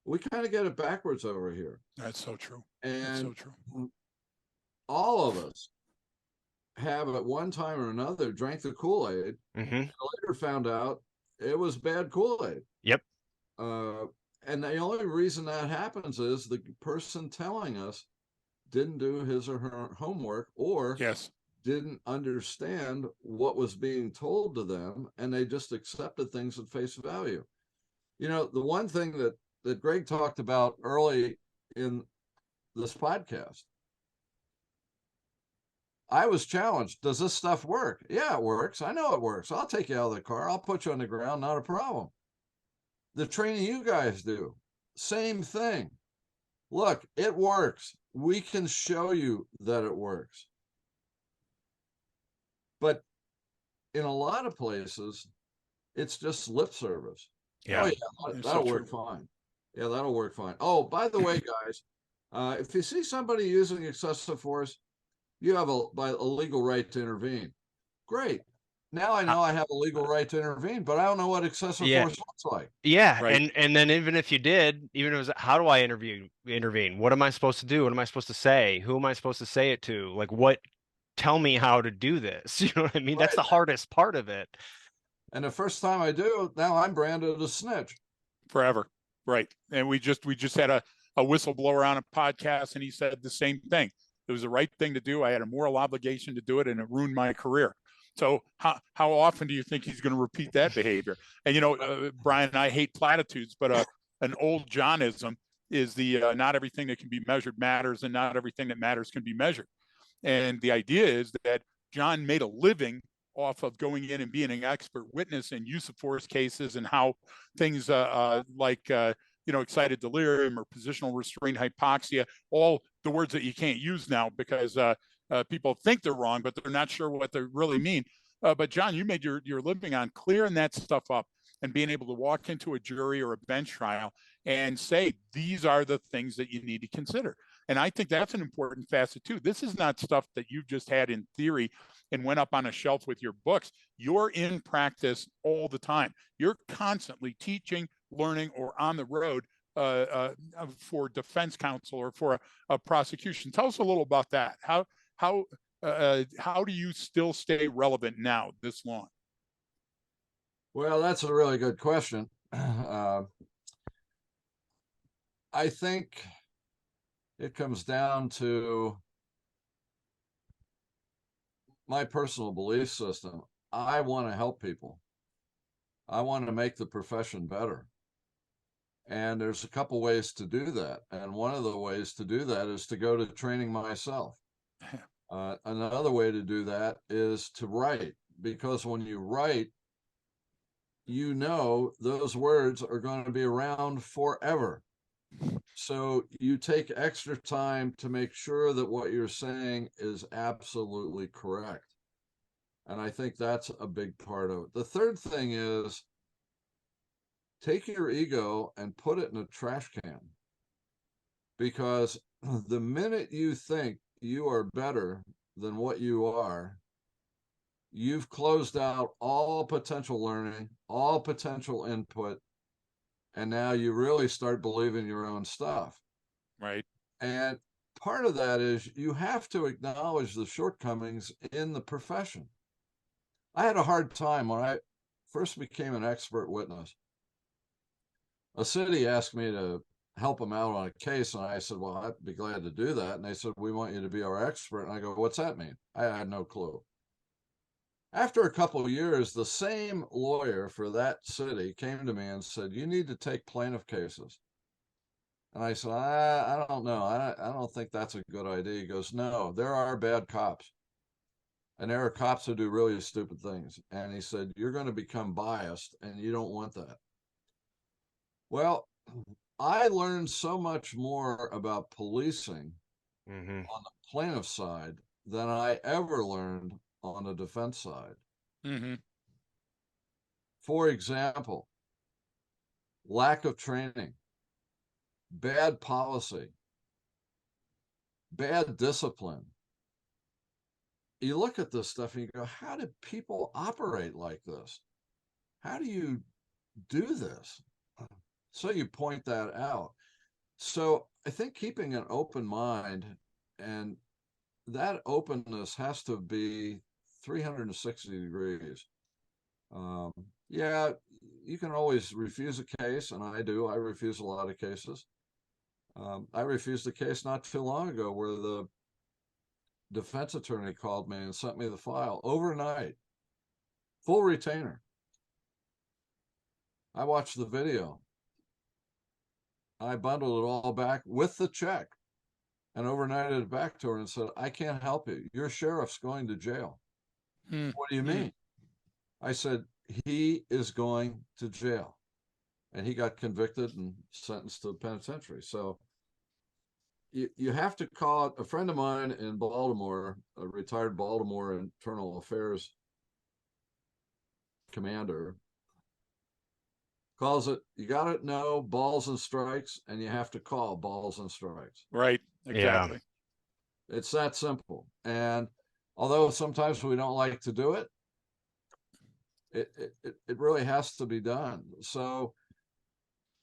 We kind of get it backwards over here. That's so true. That's so And true. all of us have at one time or another drank the Kool-Aid Hmm. and later found out it was bad Kool-Aid. Yep. And the only reason that happens is the person telling us didn't do his or her homework or Yes. didn't understand what was being told to them, and they just accepted things at face value. You know, the one thing that Greg talked about early in this podcast, I was challenged. Does this stuff work? Yeah, it works. I know it works. I'll take you out of the car. I'll put you on the ground. Not a problem. The training you guys do, same thing. Look, it works. We can show you that it works. But in a lot of places, it's just lip service. Yeah. Oh, yeah, It's that'll so work true. fine. Yeah, that'll work fine. Oh, by the way, guys, if you see somebody using excessive force, you have a legal right to intervene. Great. Now I know I have a legal right to intervene, but I don't know what excessive Yeah. force looks like. Yeah, Right. and then even if you did, even if it was, how do I intervene? What am I supposed to do? What am I supposed to say? Who am I supposed to say it to? Like, what? Tell me how to do this. You know what I mean? That's Right. the hardest part of it. And the first time I do, now I'm branded a snitch. Forever. Right. And we just had a whistleblower on a podcast, and he said the same thing. It was the right thing to do. I had a moral obligation to do it, and it ruined my career. So how often do you think he's going to repeat that behavior? And you know, Brian, I hate platitudes, but an old Johnism is the not everything that can be measured matters, and not everything that matters can be measured. And the idea is that John made a living off of going in and being an expert witness in use of force cases and how things like excited delirium or positional restraint hypoxia, all the words that you can't use now because people think they're wrong, but they're not sure what they really mean. But John, you made your living on clearing that stuff up and being able to walk into a jury or a bench trial and say, these are the things that you need to consider. And I think that's an important facet too. This is not stuff that you just had in theory and went up on a shelf with your books. You're in practice all the time. You're constantly teaching, learning, or on the road for defense counsel or for a prosecution. Tell us a little about that. How do you still stay relevant now, this long? Well, that's a really good question. I think it comes down to my personal belief system. I want to help people. I want to make the profession better. And there's a couple ways to do that. And one of the ways to do that is to go to training myself. Another way to do that is to write, because when you write, you know those words are going to be around forever. So you take extra time to make sure that what you're saying is absolutely correct. And I think that's a big part of it. The third thing is take your ego and put it in a trash can. Because the minute you think you are better than what you are, you've closed out all potential learning, all potential input, and now you really start believing your own stuff. Right. And part of that is you have to acknowledge the shortcomings in the profession. I had a hard time when I first became an expert witness. A city asked me to help them out on a case, and I said, well, I'd be glad to do that. And they said, we want you to be our expert. And I go, what's that mean? I had no clue. After a couple of years, the same lawyer for that city came to me and said, you need to take plaintiff cases. And I said, I don't know. I don't think that's a good idea. He goes, no, there are bad cops. And there are cops who do really stupid things. And he said, you're going to become biased, and you don't want that. Well, I learned so much more about policing on the plaintiff side than I ever learned on the defense side. For example, lack of training, bad policy, bad discipline. You look at this stuff and you go, how do people operate like this? How do you do this? So you point that out. So I think keeping an open mind, and that openness has to be 360 degrees. Yeah, you can always refuse a case, and I do. I refuse a lot of cases. I refused a case not too long ago where the defense attorney called me and sent me the file overnight, full retainer. I watched the video. I bundled it all back with the check and overnighted it back to her and said, I can't help you. Your sheriff's going to jail. What do you mean? I said, he is going to jail. And he got convicted and sentenced to the penitentiary. So you have to call it. A friend of mine in Baltimore, a retired Baltimore internal affairs commander, calls it, you got to know balls and strikes, and you have to call balls and strikes. Right. Exactly. Yeah. It's that simple. And although sometimes we don't like to do it, it really has to be done. So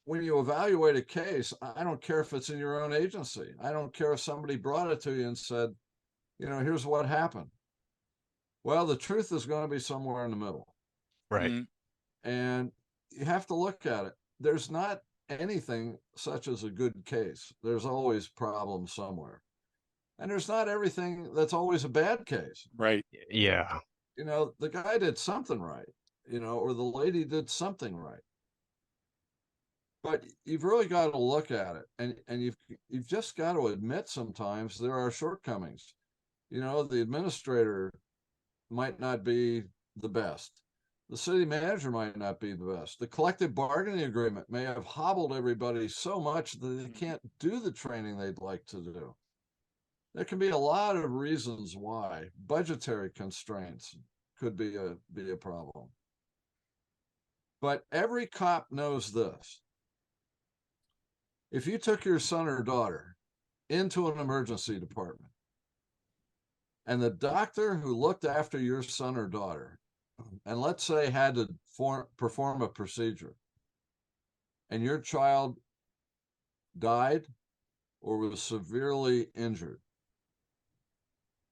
when you evaluate a case, I don't care if it's in your own agency. I don't care if somebody brought it to you and said, you know, here's what happened. Well, the truth is going to be somewhere in the middle. Right. And you have to look at it. There's not anything such as a good case. There's always problems somewhere. And there's not everything that's always a bad case. Right. Yeah. You know, the guy did something right, you know, or the lady did something right. But you've really got to look at it, and you've just got to admit sometimes there are shortcomings. You know, the administrator might not be the best. The city manager might not be the best. The collective bargaining agreement may have hobbled everybody so much that they can't do the training they'd like to do. There can be a lot of reasons why. Budgetary constraints could be a problem. But every cop knows this. If you took your son or daughter into an emergency department, and the doctor who looked after your son or daughter, and let's say had to perform a procedure, and your child died or was severely injured,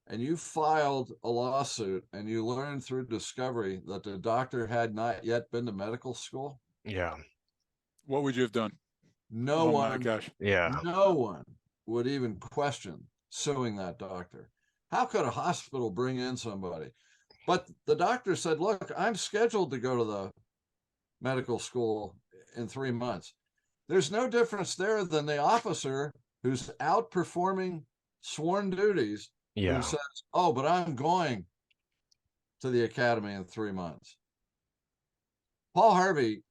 and you filed a lawsuit and you learned through discovery that the doctor had not yet been to medical school. Yeah. What would you have done? No one, my gosh. Yeah. no one would even question suing that doctor. How could a hospital bring in somebody? But the doctor said, look, I'm scheduled to go to the medical school in 3 months. There's no difference there than the officer who's outperforming sworn duties, Yeah. who says, oh, but I'm going to the academy in 3 months. Paul Harvey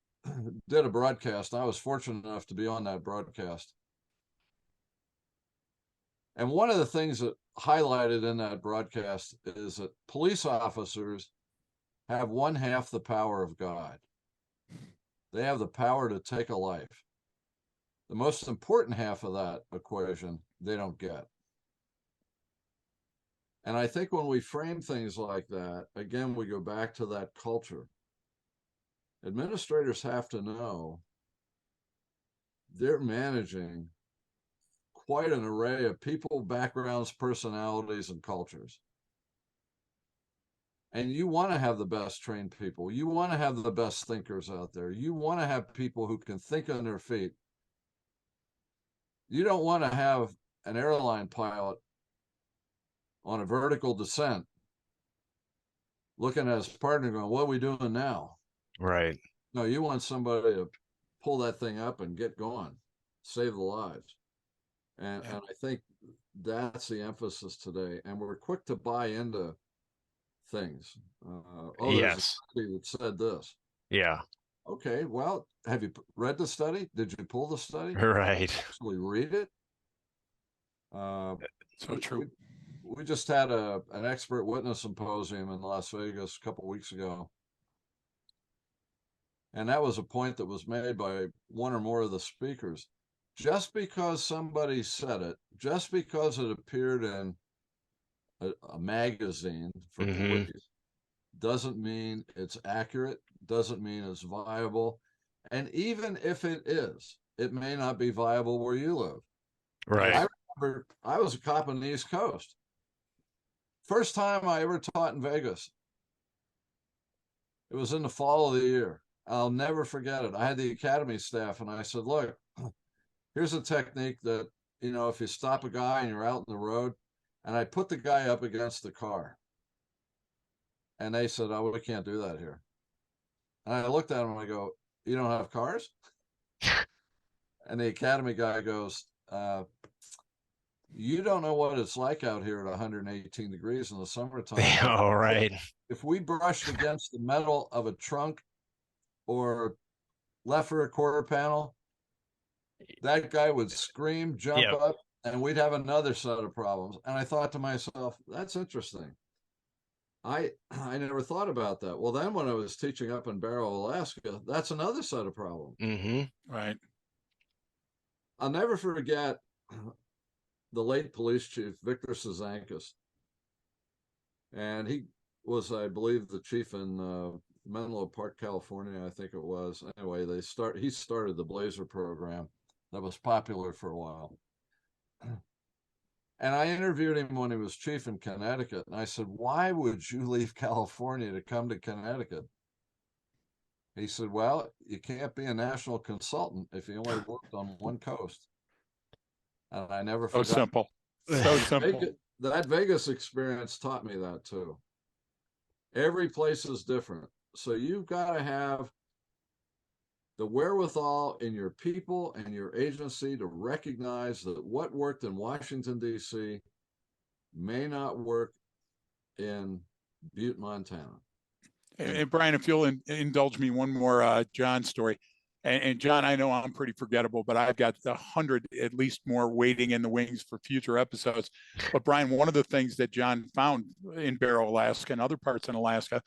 did a broadcast. I was fortunate enough to be on that broadcast. And one of the things that highlighted in that broadcast is that police officers have 1/2 the power of God. They have the power to take a life. The most important half of that equation, they don't get. And I think when we frame things like that, again, we go back to that culture. Administrators have to know they're managing quite an array of people, backgrounds, personalities, and cultures. And you want to have the best trained people. You want to have the best thinkers out there. You want to have people who can think on their feet. You don't want to have an airline pilot on a vertical descent looking at his partner going, what are we doing now? Right. No, you want somebody to pull that thing up and get going, save the lives. And I think that's the emphasis today. And we're quick to buy into things. There's a Yes. study that said this. Yeah. Okay, well, have you read the study? Did you pull the study? Right. Actually read it? So true. We just had an expert witness symposium in Las Vegas a couple of weeks ago. And that was a point that was made by one or more of the speakers. Just because somebody said it, just because it appeared in a magazine for police, doesn't mean it's accurate, doesn't mean it's viable. And even if it is, it may not be viable where you live. Right. I remember I was a cop on the East Coast. First time I ever taught in Vegas. It was in the fall of the year. I'll never forget it. I had the academy staff and I said, look, here's a technique that, if you stop a guy and you're out in the road, and I put the guy up against the car. And they said, oh, we can't do that here. And I looked at him and I go, you don't have cars? And the academy guy goes, you don't know what it's like out here at 118 degrees in the summertime. All right. If we brushed against the metal of a trunk or left for a quarter panel, that guy would scream, jump up, and we'd have another set of problems. And I thought to myself, that's interesting. I never thought about that. Well, then when I was teaching up in Barrow, Alaska, that's another set of problems. Right. I'll never forget the late police chief, Victor Cizanckas. And he was, I believe, the chief in Menlo Park, California, I think it was. Anyway, he started the Blazer program that was popular for a while. And I interviewed him when he was chief in Connecticut. And I said, why would you leave California to come to Connecticut? He said, well, you can't be a national consultant if you only worked on one coast. And I never forgot. So simple. So simple. That Vegas experience taught me that too. Every place is different. So you've got to have the wherewithal in your people and your agency to recognize that what worked in Washington, D.C. may not work in Butte, Montana. And Brian, if you'll indulge me one more John story. And John, I know I'm pretty forgettable, but I've got 100 at least more waiting in the wings for future episodes. But Brian, one of the things that John found in Barrow, Alaska, and other parts in Alaska,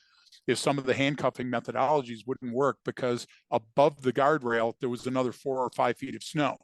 is some of the handcuffing methodologies wouldn't work because above the guardrail, there was another 4 or 5 feet of snow.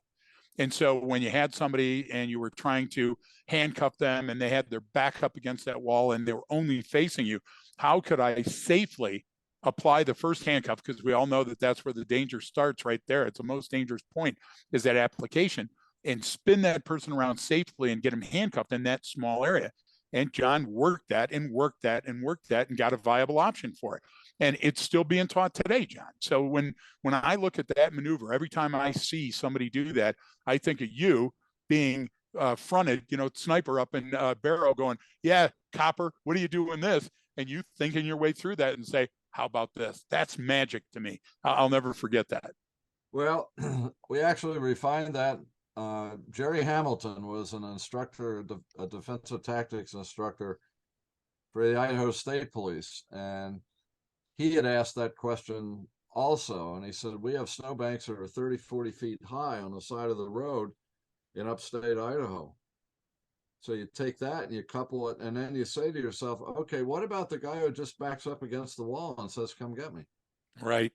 And so when you had somebody and you were trying to handcuff them and they had their back up against that wall and they were only facing you, how could I safely apply the first handcuff? Because we all know that that's where the danger starts right there. It's the most dangerous point is that application, and spin that person around safely and get them handcuffed in that small area. And John worked that and worked that and worked that and got a viable option for it. And it's still being taught today, John. So when I look at that maneuver, every time I see somebody do that, I think of you being fronted, sniper up in Barrow going, yeah, copper, what are you doing this? And you thinking your way through that and say, how about this? That's magic to me. I'll never forget that. Well, we actually refined that. Jerry Hamilton was an instructor, a defensive tactics instructor for the Idaho State Police. And he had asked that question also. And he said, we have snowbanks that are 30, 40 feet high on the side of the road in upstate Idaho. So you take that and you couple it, and then you say to yourself, okay, what about the guy who just backs up against the wall and says, come get me? Right.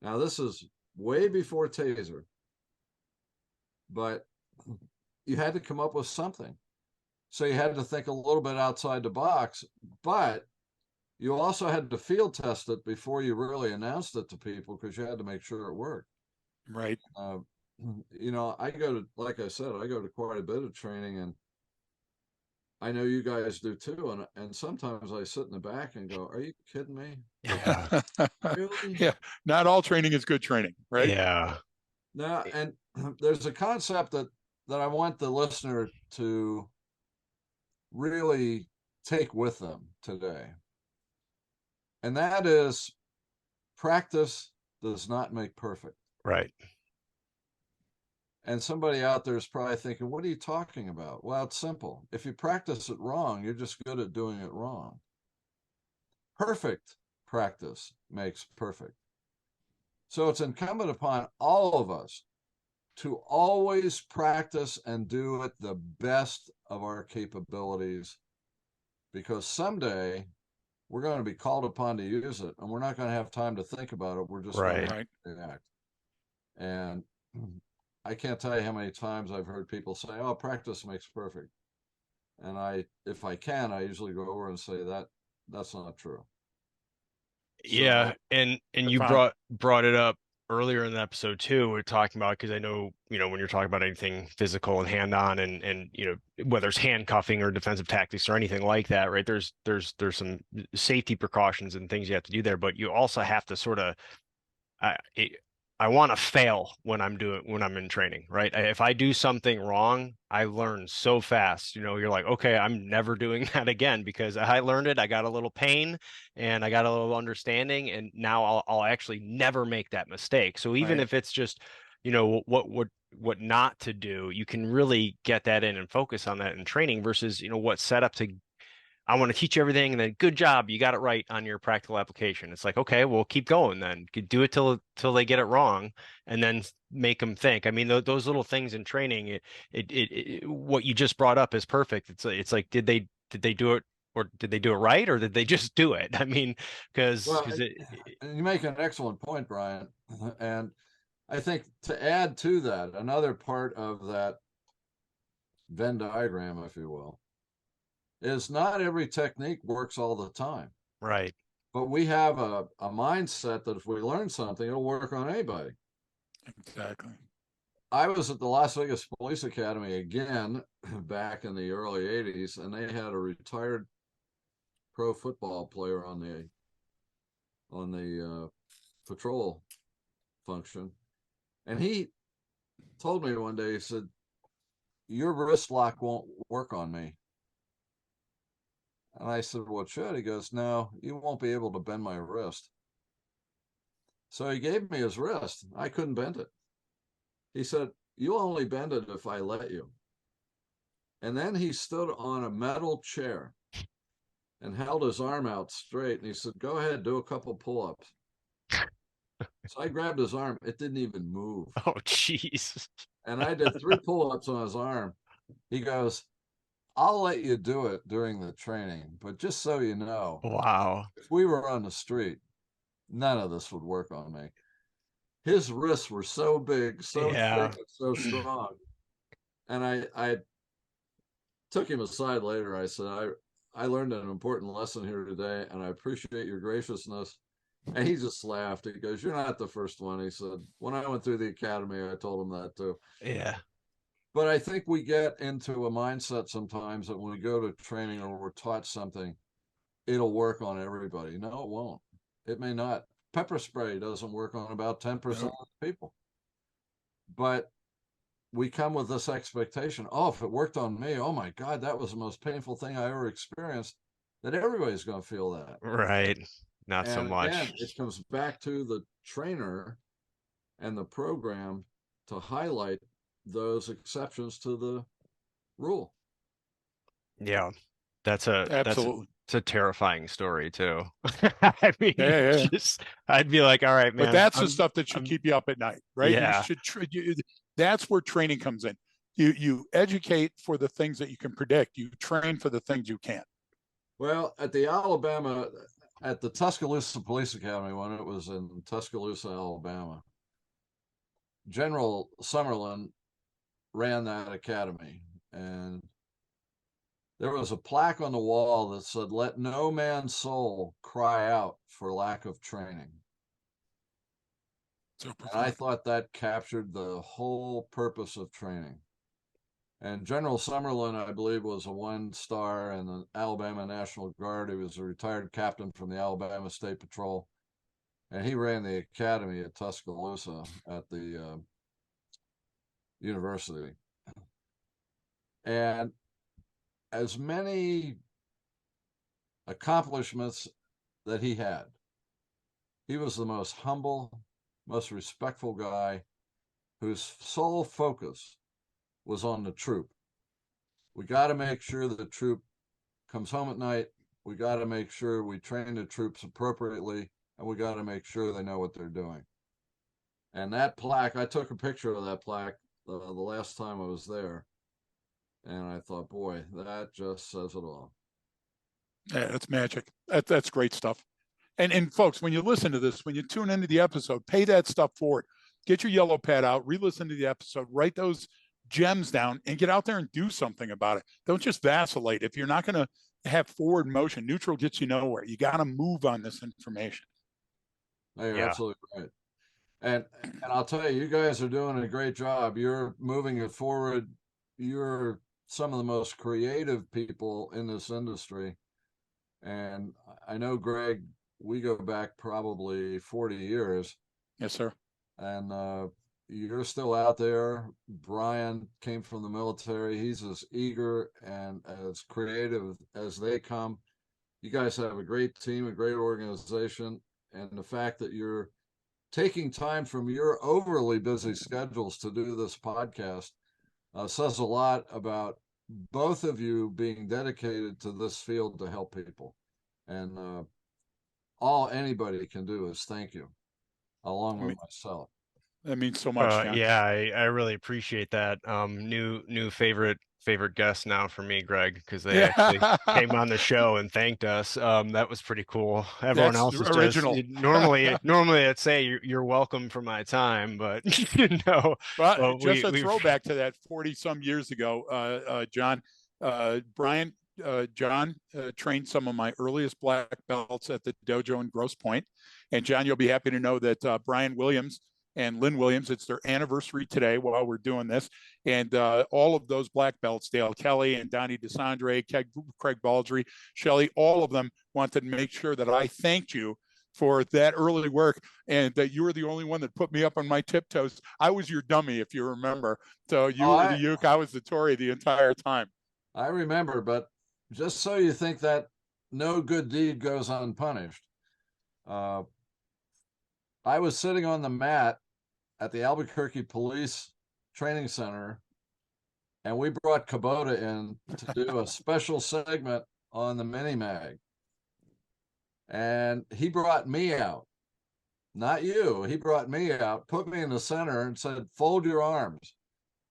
Now, this is way before taser, but you had to come up with something. So you had to think a little bit outside the box, but you also had to field test it before you really announced it to people, because you had to make sure it worked. Right. You know, like I said, I go to quite a bit of training, and I know you guys do too. And sometimes I sit in the back and go, "Are you kidding me? Yeah. Really?" Yeah. Not all training is good training, right? Yeah. Now, and there's a concept that I want the listener to really take with them today. And that is, practice does not make perfect. Right. And somebody out there is probably thinking, what are you talking about? Well, it's simple. If you practice it wrong, you're just good at doing it wrong. Perfect practice makes perfect. So it's incumbent upon all of us to always practice and do it the best of our capabilities, because someday we're going to be called upon to use it, and we're not going to have time to think about it. We're just going Right. to act. And I can't tell you how many times I've heard people say, "Oh, practice makes perfect." And if I can, I usually go over and say that's not true. Yeah, So, and you Profound. brought it up earlier in the episode too. We're talking about, because I know, when you're talking about anything physical and hand-on, and whether it's handcuffing or defensive tactics or anything like that, right? There's some safety precautions and things you have to do there, but you also have to sort of, I I want to fail when I'm in training, right? If I do something wrong, I learn so fast. You're like, okay, I'm never doing that again, because I learned it. I got a little pain and I got a little understanding, and now I'll actually never make that mistake. So even Right. if it's just, what not to do, you can really get that in and focus on that in training versus, what's set up to, I want to teach you everything, and then good job, you got it right on your practical application. It's like, okay, well, keep going then. Do it till they get it wrong, and then make them think. I mean, those little things in training, what you just brought up is perfect. It's like, did they do it, or did they do it right, or did they just do it? I mean, because well, and you make an excellent point, Brian. And I think, to add to that, another part of that Venn diagram, if you will, is not every technique works all the time. right, But we have a mindset that if we learn something, it'll work on anybody. Exactly. I was at the Las Vegas Police Academy again back in the early 80s, and they had a retired pro football player on the patrol function. And he told me one day, he said, "Your wrist lock won't work on me." And I said, "Well, it should." He goes, "No, you won't be able to bend my wrist." So he gave me his wrist. I couldn't bend it. He said, "You'll only bend it if I let you." And then he stood on a metal chair and held his arm out straight. And he said, "Go ahead, do a couple pull-ups." So I grabbed his arm. It didn't even move. oh jeez, And I did 3 pull-ups on his arm. He goes, "I'll let you do it during the training, but just so you know, wow, if we were on the street, none of this would work on me." His wrists were so big, so yeah, thick, and so strong. And I took him aside later. I said, I learned an important lesson here today, and I appreciate your graciousness. And he just laughed. He goes, "You're not the first one." He said, "When I went through the academy, I told him that too." yeah, But I think we get into a mindset sometimes that when we go to training or we're taught something, it'll work on everybody. No, it won't. It may not. Pepper spray doesn't work on about 10% No. of the people. But we come with this expectation, oh, if it worked on me, oh my God, that was the most painful thing I ever experienced, that everybody's going to feel that. right, not so And again, much. it comes back to the trainer and the program to highlight those exceptions to the rule. Yeah, that's Absolutely. it's a terrifying story too. I mean, Yeah. I'd be like, all right, But man, that's the stuff that should I'm, keep you up at night, right? You yeah, should. That's where training comes in. You educate for the things that you can predict. You train for the things you can't. Well, at the Alabama, at the Tuscaloosa Police Academy when it was in Tuscaloosa, Alabama, General Summerlin ran that academy, and there was a plaque on the wall that said, "Let no man's soul cry out for lack of training." So And I profound. thought that captured the whole purpose of training. And General Summerlin, I believe, was a 1-star in the Alabama National Guard. He was a retired captain from the Alabama State Patrol, and he ran the academy at Tuscaloosa at the university. And as many accomplishments that he had, he was the most humble, most respectful guy whose sole focus was on the troop. We got to make sure that the troop comes home at night. We got to make sure we train the troops appropriately, and we got to make sure they know what they're doing. And that plaque, I took a picture of that plaque the last time I was there, and I thought, boy, that just says it all. Yeah, that's magic. That's great stuff. And folks, when you listen to this, when you tune into the episode, pay that stuff forward. Get your yellow pad out, re-listen to the episode, write those gems down, and get out there and do something about it. Don't just vacillate. If you're not going to have forward motion, neutral gets you nowhere. You got to move on this information. No, you're Yeah. absolutely right. And I'll tell you, you guys are doing a great job. You're moving it forward. You're some of the most creative people in this industry. And I know, Greg, we go back probably 40 years. Yes, sir. And you're still out there. Brian came from the military. He's as eager and as creative as they come. You guys have a great team, a great organization. And the fact that you're taking time from your overly busy schedules to do this podcast says a lot about both of you being dedicated to this field to help people. And all anybody can do is thank you, along with myself. That means so much, John. Yeah, I really appreciate that. New favorite guest now for me, Greg, because they actually came on the show and thanked us. That was pretty cool. Everyone That's else is just original. normally I'd say you're welcome for my time, but Well, but just a we've throwback to that 40 some years ago, John, Brian, John trained some of my earliest black belts at the dojo in Grosse Pointe. And John, you'll be happy to know that Brian Williams and Lynn Williams, it's their anniversary today while we're doing this. And all of those black belts, Dale Kelly and Donnie DeSandre, Craig Baldry, Shelley, all of them wanted to make sure that I thanked you for that early work, and that you were the only one that put me up on my tiptoes. I was your dummy, if you remember. So you were the uke, I was the Tory the entire time. I remember, but just so you think that no good deed goes unpunished, I was sitting on the mat at the Albuquerque Police Training Center, and we brought Kubota in to do a special segment on the mini mag. And he brought me out, not you. He brought me out, put me in the center, and said, "Fold your arms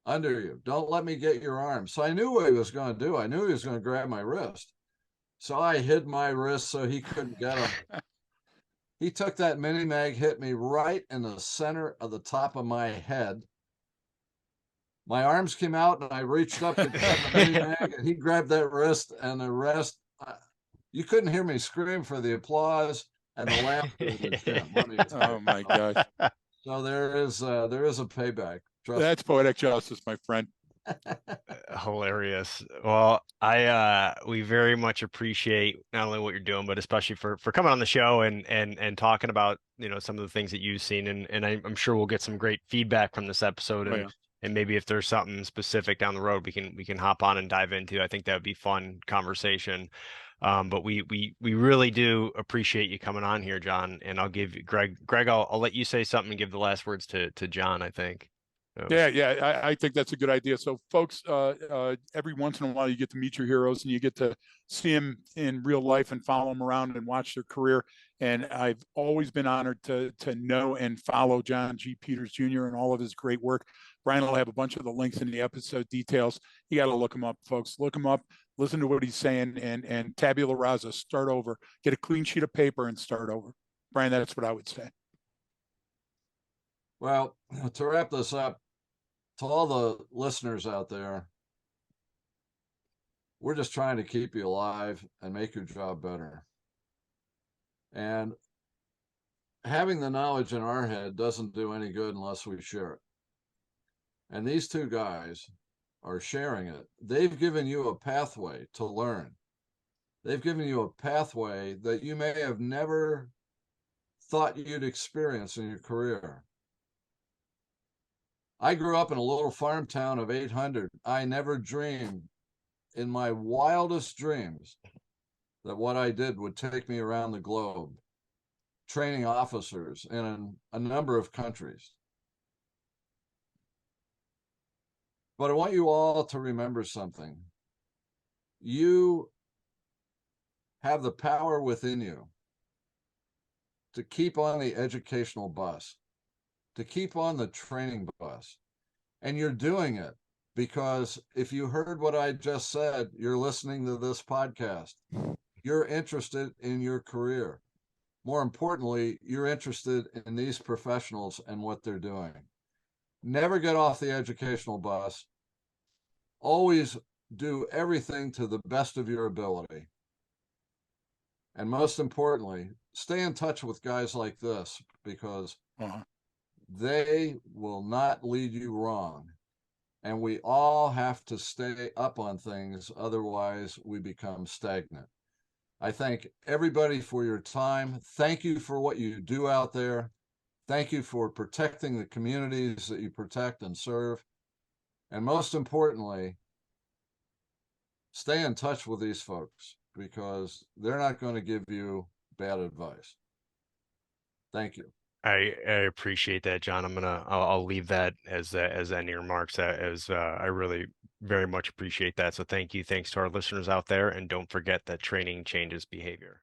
under you. Don't let me get your arms." So I knew what he was going to do. I knew he was going to grab my wrist. So I hid my wrist so he couldn't get him. He took that mini mag, hit me right in the center of the top of my head. My arms came out, and I reached up to grab the mini mag, and he grabbed that wrist, and the rest. You couldn't hear me scream for the applause and the laughter in the gym. Oh my gosh! So there is a payback. That's poetic justice, my friend. Hilarious. Well, we very much appreciate not only what you're doing, but especially for coming on the show and talking about, some of the things that you've seen, and I'm sure we'll get some great feedback from this episode, and maybe if there's something specific down the road we can hop on and dive into. I think that would be fun conversation. But we really do appreciate you coming on here, John, and I'll give you Greg, I'll let you say something and give the last words to John, I think. Yeah, I think that's a good idea. So, folks, every once in a while, you get to meet your heroes and you get to see them in real life and follow them around and watch their career. And I've always been honored to know and follow John G. Peters Jr. and all of his great work. Brian will have a bunch of the links in the episode details. You got to look him up, folks. Look him up. listen to what he's saying, and tabula rasa, start over, get a clean sheet of paper and start over. Brian, that's what I would say. Well, to wrap this up, to all the listeners out there, we're just trying to keep you alive and make your job better. And having the knowledge in our head doesn't do any good unless we share it. And these two guys are sharing it. They've given you a pathway to learn. They've given you a pathway that you may have never thought you'd experience in your career. I grew up in a little farm town of 800. I never dreamed in my wildest dreams that what I did would take me around the globe, training officers in a number of countries. But I want you all to remember something. You have the power within you to keep on the educational bus, to keep on the training bus. And you're doing it because if you heard what I just said, you're listening to this podcast. You're interested in your career. More importantly, you're interested in these professionals and what they're doing. Never get off the educational bus. Always do everything to the best of your ability. And most importantly, stay in touch with guys like this because they will not lead you wrong. And we all have to stay up on things, otherwise we become stagnant. I thank everybody for your time. Thank you for what you do out there. Thank you for protecting the communities that you protect and serve. And most importantly, stay in touch with these folks because they're not going to give you bad advice. Thank you. I appreciate that, John. I'll leave that as ending remarks. I really very much appreciate that. So thank you. Thanks to our listeners out there, and don't forget that training changes behavior.